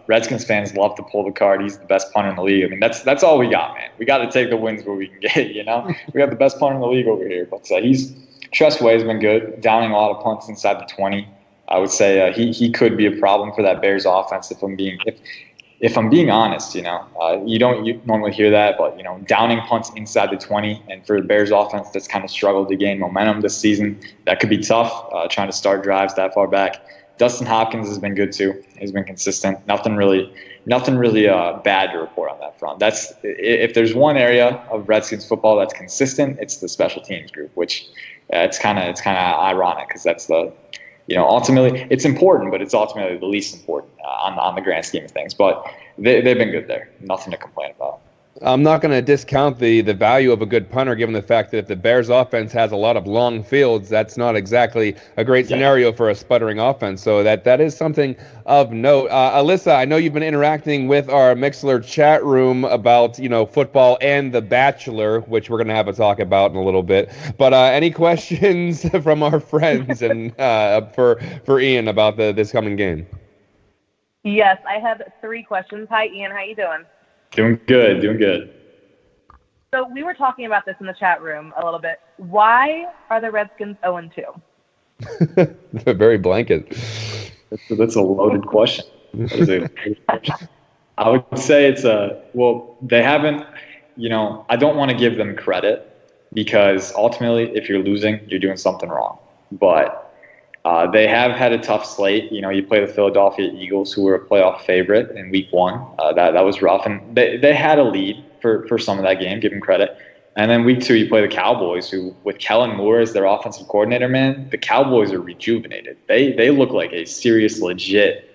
Redskins fans love to pull the card. He's the best punter in the league. I mean, that's all we got, man. We got to take the wins where we can get. We got the best punter in the league over here. But Tress Way has been good, downing a lot of punts inside the 20. I would say he could be a problem for that Bears offense if I'm being honest. You don't normally hear that, but downing punts inside the 20, and for the Bears offense that's kind of struggled to gain momentum this season, that could be tough. Trying to start drives that far back. Dustin Hopkins has been good too. He's been consistent. Nothing really bad to report on that front. That's if there's one area of Redskins football that's consistent, it's the special teams group, which it's kind of ironic because that's the ultimately it's important, but it's ultimately the least important on the grand scheme of things. But they've been good there. Nothing to complain about. I'm not going to discount the value of a good punter, given the fact that if the Bears offense has a lot of long fields, that's not exactly a great scenario for a sputtering offense. So that is something of note. Alyssa, I know you've been interacting with our Mixlr chat room about football and The Bachelor, which we're going to have a talk about in a little bit. But any questions from our friends and for Ian about this coming game? Yes, I have 3 questions. Hi, Ian. How you doing? Doing good. So we were talking about this in the chat room a little bit. Why are the Redskins 0-2? They're very blanket. That's a loaded question. I would say it's they haven't, I don't want to give them credit because ultimately if you're losing, you're doing something wrong. But they have had a tough slate. You play the Philadelphia Eagles, who were a playoff favorite in week 1. That was rough. And they had a lead for some of that game, give them credit. And then week 2, you play the Cowboys, who, with Kellen Moore as their offensive coordinator, man, the Cowboys are rejuvenated. They look like a serious, legit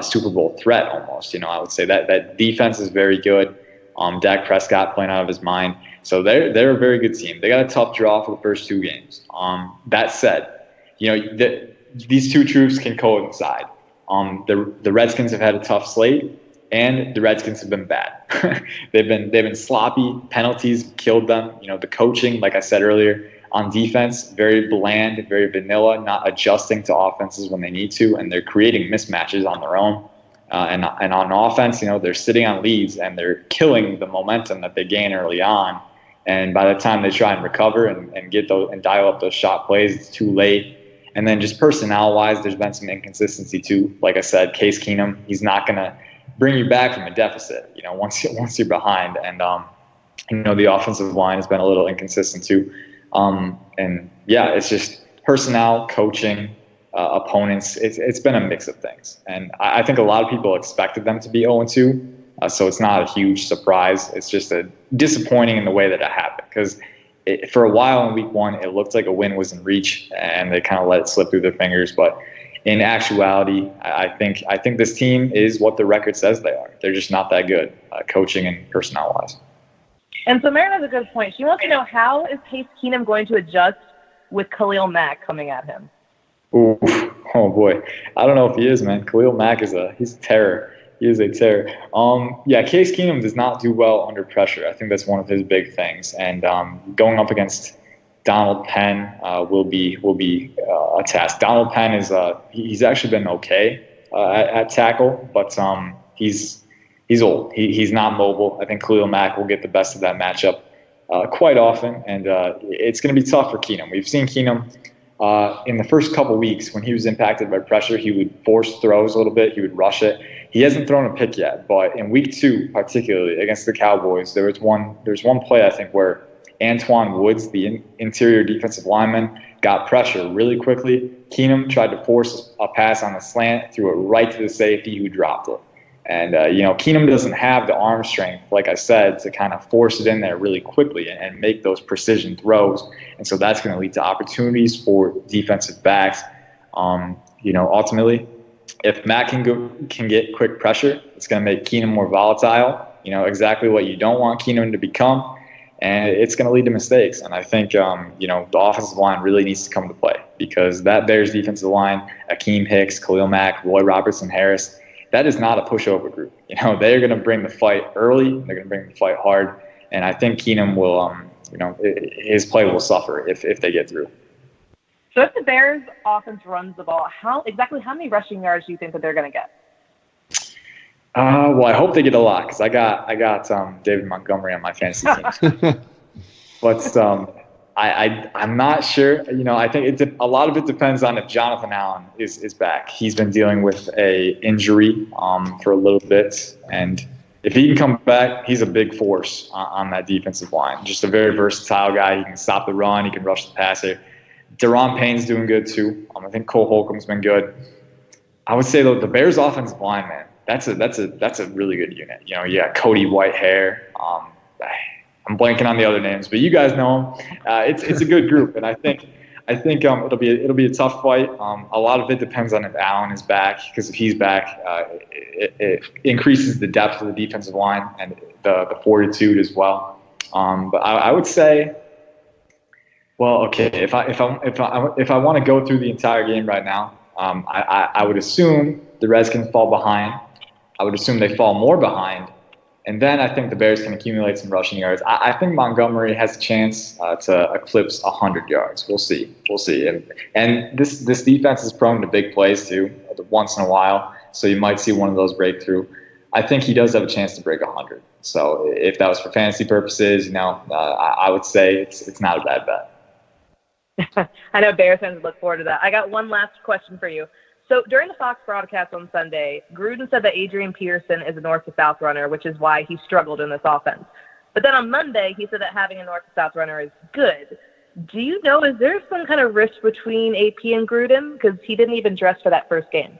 Super Bowl threat almost. I would say that defense is very good. Dak Prescott playing out of his mind. So they're a very good team. They got a tough draw for the first 2 games. That said, these two truths can coincide. The Redskins have had a tough slate, and the Redskins have been bad. they've been sloppy. Penalties killed them. The coaching, like I said earlier, on defense, very bland, very vanilla, not adjusting to offenses when they need to, and they're creating mismatches on their own. And on offense, they're sitting on leads and they're killing the momentum that they gain early on. And by the time they try and recover and get those and dial up those shot plays, it's too late. And then just personnel-wise, there's been some inconsistency too. Like I said, Case Keenum, he's not going to bring you back from a deficit, once you're behind. And the offensive line has been a little inconsistent too. And yeah, it's just personnel, coaching, opponents. It's been a mix of things. And I think a lot of people expected them to be 0-2. So it's not a huge surprise. It's just disappointing in the way that it happened. Because for a while in week 1, it looked like a win was in reach, and they kind of let it slip through their fingers. But in actuality, I think this team is what the record says they are. They're just not that good, coaching and personnel-wise. And so Marin has a good point. She wants to know, how is Case Keenum going to adjust with Khalil Mack coming at him? Ooh, oh boy, I don't know if he is, man. Khalil Mack he's a terror. He is a terror. Case Keenum does not do well under pressure. I think that's one of his big things. And going up against Donald Penn will be a task. Donald Penn he's actually been okay at tackle, but he's old. He's not mobile. I think Khalil Mack will get the best of that matchup quite often, and it's going to be tough for Keenum. We've seen Keenum in the first couple weeks when he was impacted by pressure. He would force throws a little bit. He would rush it. He hasn't thrown a pick yet, but in week 2, particularly against the Cowboys, there was one play, I think, where Antoine Woods, the interior defensive lineman, got pressure really quickly. Keenum tried to force a pass on the slant, threw it right to the safety, who dropped it. And, Keenum doesn't have the arm strength, like I said, to kind of force it in there really quickly and make those precision throws. And so that's going to lead to opportunities for defensive backs. Ultimately, if Matt can get quick pressure, it's going to make Keenum more volatile, exactly what you don't want Keenum to become. And it's going to lead to mistakes. And I think, the offensive line really needs to come to play, because that Bears defensive line, Akeem Hicks, Khalil Mack, Roy Robertson-Harris, that is not a pushover group. They're going to bring the fight early. They're going to bring the fight hard. And I think Keenum will, his play will suffer if they get through. So if the Bears offense runs the ball, how many rushing yards do you think that they're going to get? Well, I hope they get a lot, because I got David Montgomery on my fantasy team. But I'm not sure. I think a lot of it depends on if Jonathan Allen is back. He's been dealing with a injury for a little bit, and if he can come back, he's a big force on that defensive line. Just a very versatile guy. He can stop the run. He can rush the passer. Deron Payne's doing good too. I think Cole Holcomb's been good. I would say though, the Bears offensive line, man, that's a really good unit. You got Cody Whitehair. I'm blanking on the other names, but you guys know them. It's a good group, and I think it'll be a tough fight. A lot of it depends on if Allen is back, because if he's back, it increases the depth of the defensive line and the fortitude as well. But I would say, well, okay, if I want to go through the entire game right now, I would assume the Redskins fall behind. I would assume they fall more behind. And then I think the Bears can accumulate some rushing yards. I think Montgomery has a chance to eclipse 100 yards. We'll see. And this defense is prone to big plays too, once in a while. So you might see one of those break through. I think he does have a chance to break 100. So if that was for fantasy purposes, I would say it's not a bad bet. I know Bears fans look forward to that. I got one last question for you. So during the Fox broadcast on Sunday, Gruden said that Adrian Peterson is a north-to-south runner, which is why he struggled in this offense. But then on Monday, he said that having a north-to-south runner is good. Do you know, is there some kind of rift between AP and Gruden? Because he didn't even dress for that first game.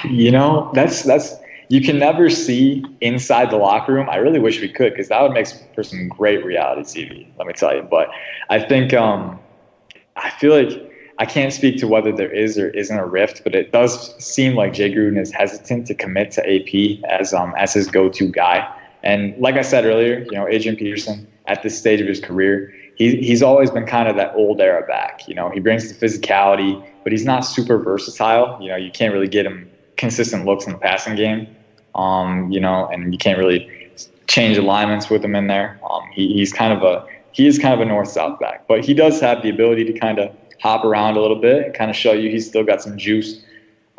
That's you can never see inside the locker room. I really wish we could, because that would make for some great reality TV, let me tell you. But I think I feel like I can't speak to whether there is or isn't a rift, but it does seem like Jay Gruden is hesitant to commit to AP as his go-to guy. And like I said earlier, Adrian Peterson at this stage of his career, he's always been kind of that old era back. He brings the physicality, but he's not super versatile. You can't really get him consistent looks in the passing game. And you can't really change alignments with him in there. He is kind of a north-south back, but he does have the ability to kind of hop around a little bit and kind of show you he's still got some juice.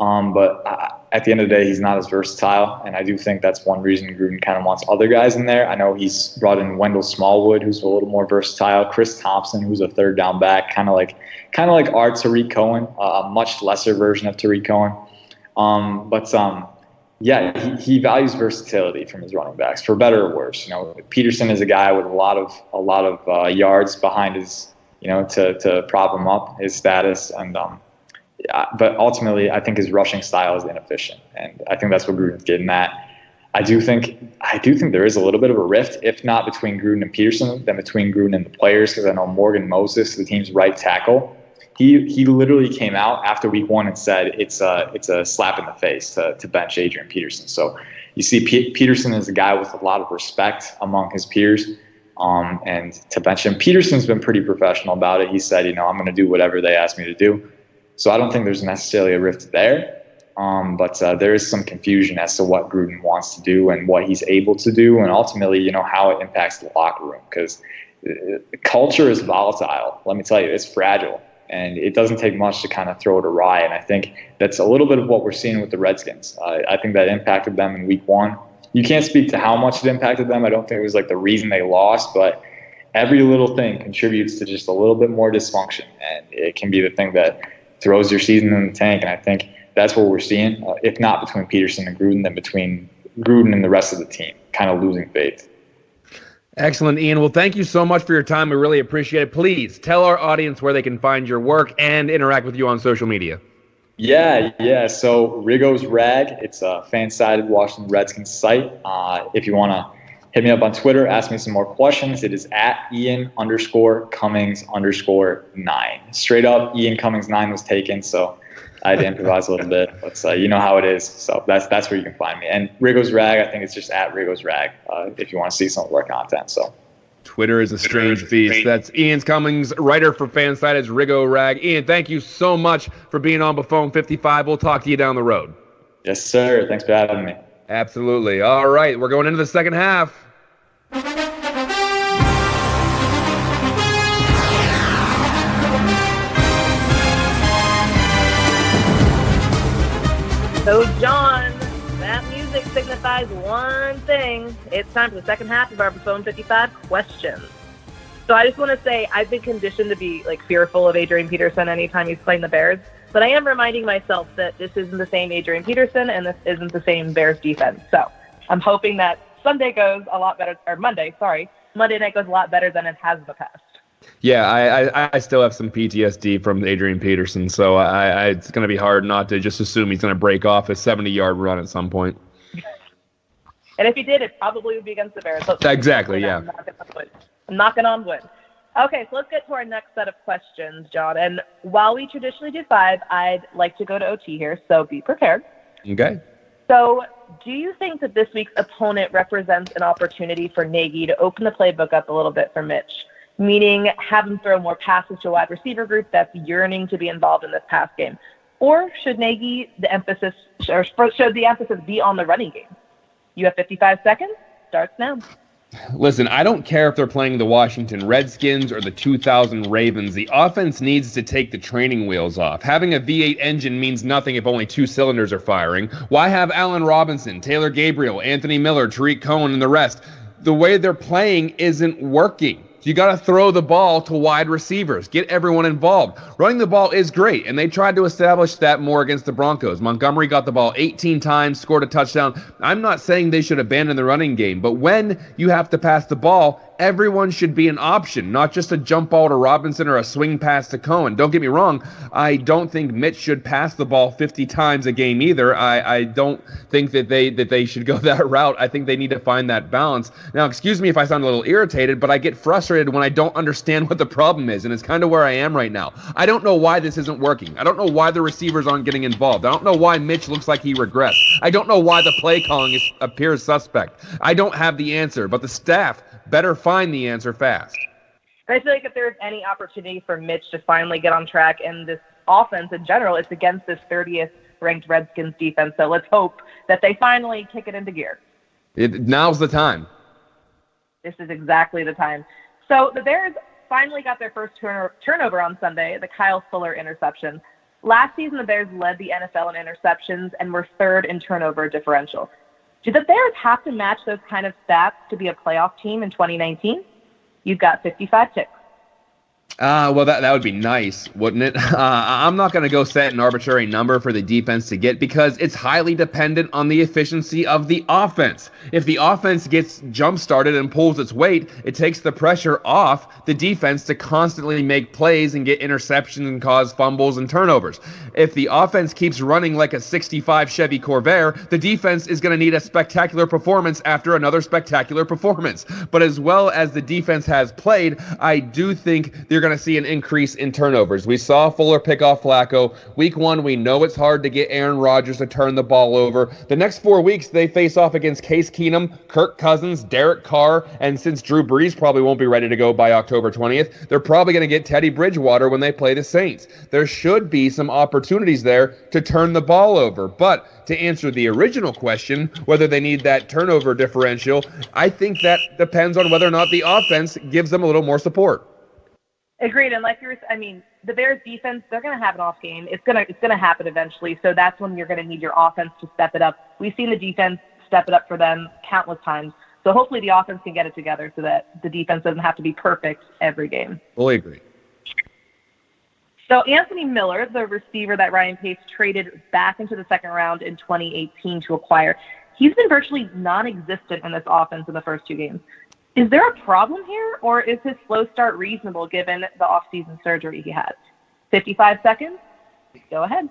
But at the end of the day, he's not as versatile, and I do think that's one reason Gruden kind of wants other guys in there. I know he's brought in Wendell Smallwood, who's a little more versatile, Chris Thompson, who's a third down back, kind of like our Tariq Cohen, a much lesser version of Tariq Cohen. Yeah, he values versatility from his running backs, for better or worse. Peterson is a guy with a lot of yards behind his, to prop him up, his status, and but ultimately, I think his rushing style is inefficient, and I think that's what Gruden's getting at. I do think there is a little bit of a rift, if not between Gruden and Peterson, then between Gruden and the players, because I know Morgan Moses, the team's right tackle, he literally came out after week 1 and said it's a slap in the face to bench Adrian Peterson. So you see Peterson is a guy with a lot of respect among his peers, and to bench him. Peterson's been pretty professional about it. He said, I'm going to do whatever they ask me to do. So I don't think there's necessarily a rift there, but there is some confusion as to what Gruden wants to do and what he's able to do, and ultimately, how it impacts the locker room, because culture is volatile. Let me tell you, it's fragile, and it doesn't take much to kind of throw it awry, and I think that's a little bit of what we're seeing with the Redskins. I think that impacted them in week 1. You can't speak to how much it impacted them. I don't think it was like the reason they lost, but every little thing contributes to just a little bit more dysfunction, and it can be the thing that throws your season in the tank, and I think that's what we're seeing, if not between Peterson and Gruden, then between Gruden and the rest of the team, kind of losing faith. Excellent, Ian. Well, thank you so much for your time. We really appreciate it. Please tell our audience where they can find your work and interact with you on social media. Yeah. So Rigo's Rag, it's a fan-sided Washington Redskins site. If you want to hit me up on Twitter, ask me some more questions. It is at Ian_Cummings_9. Straight up, Ian Cummings 9 was taken, so I had to improvise a little bit. But you know how it is, so that's where you can find me. And Rigo's Rag, I think it's just at Rigo's Rag if you want to see some of our content. So Twitter is a strange beast. That's Ian Cummings, writer for Fansided's Rigo Rag. Ian, thank you so much for being on Buffone 55. We'll talk to you down the road. Yes, sir. Thanks for having me. Absolutely. All right, we're going into the second half. So, John, that music signifies one thing. It's time for the second half of our Buffone 55 questions. So I just want to say I've been conditioned to be fearful of Adrian Peterson anytime he's playing the Bears. But I am reminding myself that this isn't the same Adrian Peterson and this isn't the same Bears defense. So I'm hoping that Monday goes a lot better, or Monday night goes a lot better than it has in the past. Yeah, I still have some PTSD from Adrian Peterson, so it's going to be hard not to just assume he's going to break off a 70-yard run at some point. And if he did, it probably would be against the Bears. Exactly, yeah. I'm knocking on wood. Okay, so let's get to our next set of questions, John. And while we traditionally do 5, I'd like to go to OT here, so be prepared. Okay. So do you think that this week's opponent represents an opportunity for Nagy to open the playbook up a little bit for Mitch, meaning have him throw more passes to a wide receiver group that's yearning to be involved in this pass game? Or should the emphasis be on the running game? You have 55 seconds. Starts now. Listen, I don't care if they're playing the Washington Redskins or the 2000 Ravens. The offense needs to take the training wheels off. Having a V8 engine means nothing if only 2 cylinders are firing. Why have Allen Robinson, Taylor Gabriel, Anthony Miller, Tariq Cohen, and the rest? The way they're playing isn't working. So you got to throw the ball to wide receivers. Get everyone involved. Running the ball is great, and they tried to establish that more against the Broncos. Montgomery got the ball 18 times, scored a touchdown. I'm not saying they should abandon the running game, but when you have to pass the ball, everyone should be an option, not just a jump ball to Robinson or a swing pass to Cohen. Don't get me wrong. I don't think Mitch should pass the ball 50 times a game either. I don't think that they should go that route. I think they need to find that balance. Now, excuse me if I sound a little irritated, but I get frustrated when I don't understand what the problem is, and it's kind of where I am right now. I don't know why this isn't working. I don't know why the receivers aren't getting involved. I don't know why Mitch looks like he regressed. I don't know why the play calling appears suspect. I don't have the answer, but the staff better find the answer fast. And I feel like if there's any opportunity for Mitch to finally get on track in this offense in general, it's against this 30th ranked Redskins defense. So let's hope that they finally kick it into gear. Now's the time. This is exactly the time. So the Bears finally got their first turnover on Sunday, the Kyle Fuller interception. Last season, the Bears led the NFL in interceptions and were third in turnover differential. Do the Bears have to match those kind of stats to be a playoff team in 2019? You've got 55 ticks. Well, that would be nice, wouldn't it? I'm not going to go set an arbitrary number for the defense to get because it's highly dependent on the efficiency of the offense. If the offense gets jump-started and pulls its weight, it takes the pressure off the defense to constantly make plays and get interceptions and cause fumbles and turnovers. If the offense keeps running like a 65 Chevy Corvair, the defense is going to need a spectacular performance after another spectacular performance. But as well as the defense has played, I do think they're going to see an increase in turnovers. We saw Fuller pick off Flacco. Week 1, we know it's hard to get Aaron Rodgers to turn the ball over. The next 4 weeks, they face off against Case Keenum, Kirk Cousins, Derek Carr, and since Drew Brees probably won't be ready to go by October 20th, they're probably going to get Teddy Bridgewater when they play the Saints. There should be some opportunities there to turn the ball over. But to answer the original question, whether they need that turnover differential, I think that depends on whether or not the offense gives them a little more support. Agreed. And the Bears defense, they're going to have an off game. It's going to happen eventually. So that's when you're going to need your offense to step it up. We've seen the defense step it up for them countless times. So hopefully the offense can get it together so that the defense doesn't have to be perfect every game. Fully agree. So Anthony Miller, the receiver that Ryan Pace traded back into the second round in 2018 to acquire, he's been virtually non-existent in this offense in the first 2 games. Is there a problem here, or is his slow start reasonable given the off-season surgery he had? 55 seconds? Go ahead.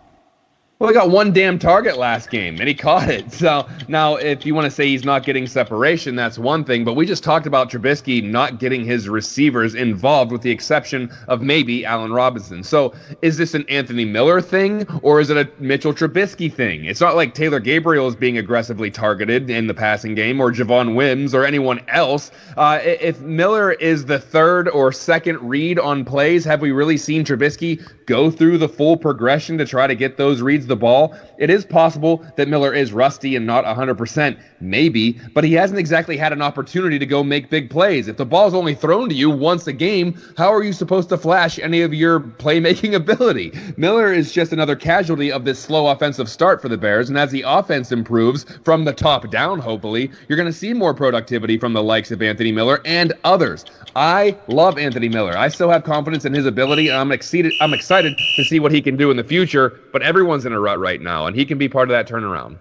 Well, he got one damn target last game, and he caught it. So now, if you want to say he's not getting separation, that's one thing. But we just talked about Trubisky not getting his receivers involved, with the exception of maybe Allen Robinson. So is this an Anthony Miller thing, or is it a Mitchell Trubisky thing? It's not like Taylor Gabriel is being aggressively targeted in the passing game, or Javon Wims, or anyone else. If Miller is the third or second read on plays, have we really seen Trubisky go through the full progression to try to get those reads the ball? It is possible that Miller is rusty and not 100%, maybe, but he hasn't exactly had an opportunity to go make big plays. If the ball's only thrown to you once a game, how are you supposed to flash any of your playmaking ability? Miller is just another casualty of this slow offensive start for the Bears, and as the offense improves from the top down, hopefully, you're going to see more productivity from the likes of Anthony Miller and others. I love Anthony Miller. I still have confidence in his ability, and I'm excited to see what he can do in the future, but everyone's in a rut right now, and he can be part of that turnaround.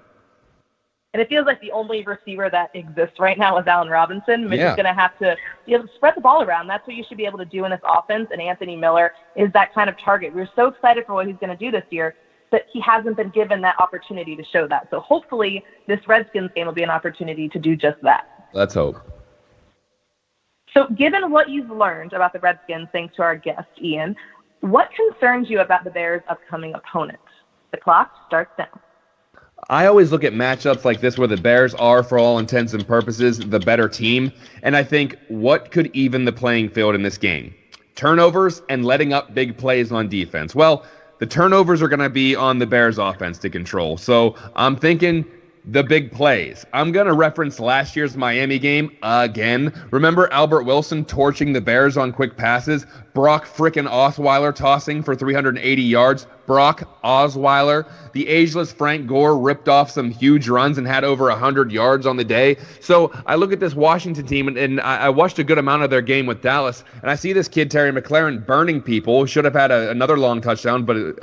And it feels like the only receiver that exists right now is Allen Robinson. Mitch is going to have to be able to spread the ball around. That's what you should be able to do in this offense, and Anthony Miller is that kind of target. We're so excited for what he's going to do this year, but he hasn't been given that opportunity to show that. So hopefully this Redskins game will be an opportunity to do just that. Let's hope. So given what you've learned about the Redskins, thanks to our guest, Ian, what concerns you about the Bears' upcoming opponent? The clock starts now. I always look at matchups like this where the Bears are, for all intents and purposes, the better team. And I think, what could even the playing field in this game? Turnovers and letting up big plays on defense. Well, the turnovers are going to be on the Bears' offense to control. So I'm thinking the big plays. I'm going to reference last year's Miami game again. Remember Albert Wilson torching the Bears on quick passes? Brock frickin' Osweiler tossing for 380 yards? Brock Osweiler. The ageless Frank Gore ripped off some huge runs and had over 100 yards on the day. So I look at this Washington team, and I watched a good amount of their game with Dallas, and I see this kid, Terry McLaurin, burning people. Should have had another long touchdown, but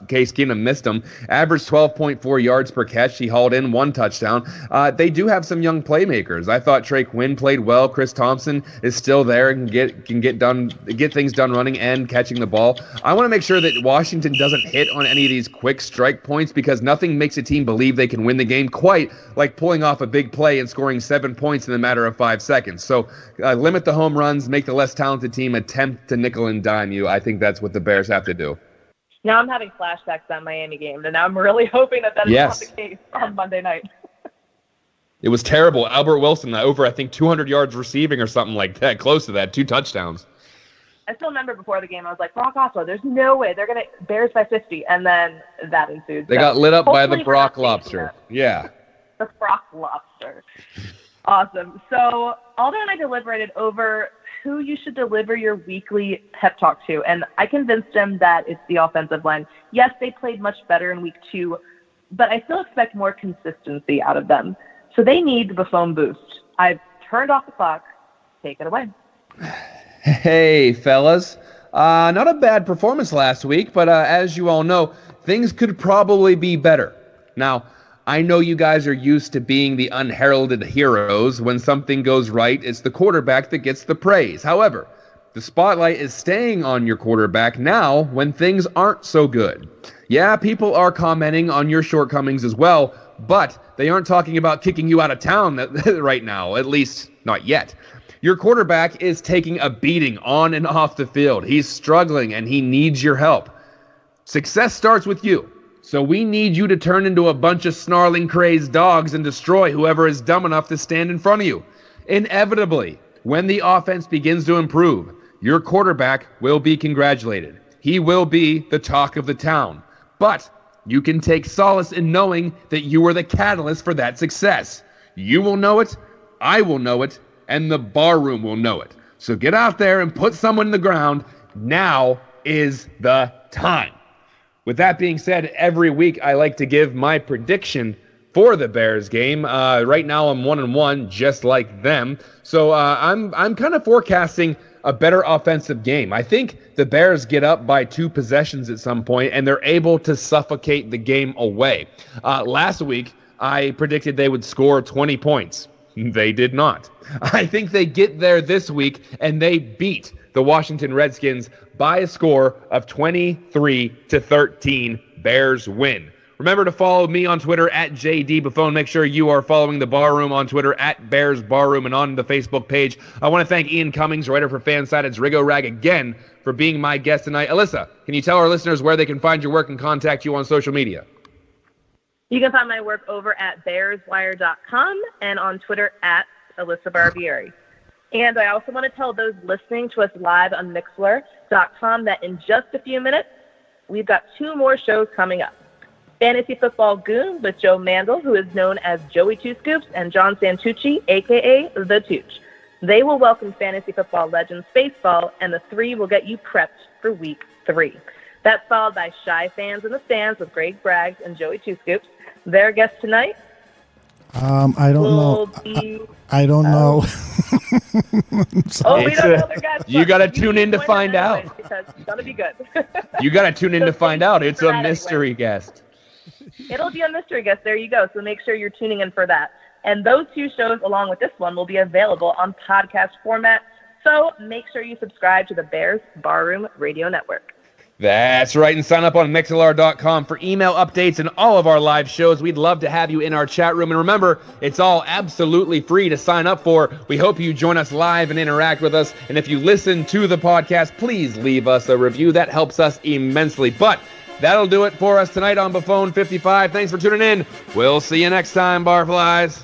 Case Keenum missed him. Averaged 12.4 yards per catch. He hauled in 1 touchdown. They do have some young playmakers. I thought Trey Quinn played well. Chris Thompson is still there and can get things done running and catching the ball. I want to make sure that Washington doesn't hit on any of these quick strike points, because nothing makes a team believe they can win the game quite like pulling off a big play and scoring 7 points in a matter of 5 seconds. So limit the home runs, make the less talented team attempt to nickel and dime you. I think that's what the Bears have to do. Now I'm having flashbacks to that Miami game, and I'm really hoping that is not the case on Monday night. It was terrible. Albert Wilson, over, I think, 200 yards receiving or something like that, close to that, 2 touchdowns. I still remember before the game, I was like, Brock Osweiler, there's no way. They're going to Bears by 50. And then that ensued. They got lit up by the Brock Lobster. Yeah. The Brock Lobster. Awesome. So Aldo and I deliberated over who you should deliver your weekly pep talk to. And I convinced him that it's the offensive line. Yes, they played much better in week 2, but I still expect more consistency out of them. So they need the Buffone boost. I've turned off the clock. Take it away. Hey, fellas. Not a bad performance last week, but as you all know, things could probably be better. Now, I know you guys are used to being the unheralded heroes. When something goes right, it's the quarterback that gets the praise. However, the spotlight is staying on your quarterback now when things aren't so good. Yeah, people are commenting on your shortcomings as well, but they aren't talking about kicking you out of town right now, at least not yet. Your quarterback is taking a beating on and off the field. He's struggling and he needs your help. Success starts with you. So we need you to turn into a bunch of snarling, crazed dogs and destroy whoever is dumb enough to stand in front of you. Inevitably, when the offense begins to improve, your quarterback will be congratulated. He will be the talk of the town. But you can take solace in knowing that you were the catalyst for that success. You will know it, I will know it, and the bar room will know it. So get out there and put someone in the ground. Now is the time. With that being said, every week I like to give my prediction for the Bears game. Right now I'm 1-1, just like them. So I'm kind of forecasting a better offensive game. I think the Bears get up by 2 possessions at some point, and they're able to suffocate the game away. Last week, I predicted they would score 20 points. They did not. I think they get there this week, and they beat the Washington Redskins by a score of 23-13. Bears win. Remember to follow me on Twitter at JD Buffone. Make sure you are following the Bar Room on Twitter at Bears Bar Room and on the Facebook page. I want to thank Ian Cummings, writer for Fansided's Rigo Rag, again for being my guest tonight. Alyssa, can you tell our listeners where they can find your work and contact you on social media? You can find my work over at bearswire.com and on Twitter at Alyssa Barbieri. And I also want to tell those listening to us live on Mixlr.com that in just a few minutes, we've got 2 more shows coming up. Fantasy Football Goon with Joe Mandel, who is known as Joey Two Scoops, and John Santucci, a.k.a. The Tooch. They will welcome Fantasy Football legend Spaceball, and the 3 will get you prepped for Week 3. That's followed by Shy Fans in the Stands with Greg Braggs and Joey Two Scoops. Their guest tonight, I don't know. I don't know. Oh, we don't know their guest. You got to tune in to find out. Because it's going to be good. You got to tune in to find out. It's a mystery guest. It'll be a mystery guest. There you go. So make sure you're tuning in for that. And those 2 shows, along with this one, will be available on podcast format. So make sure you subscribe to the Bears Barroom Radio Network. That's right, and sign up on Mixlr.com for email updates and all of our live shows. We'd love to have you in our chat room. And remember, it's all absolutely free to sign up for. We hope you join us live and interact with us. And if you listen to the podcast, please leave us a review. That helps us immensely. But that'll do it for us tonight on Buffone 55. Thanks for tuning in. We'll see you next time, Barflies.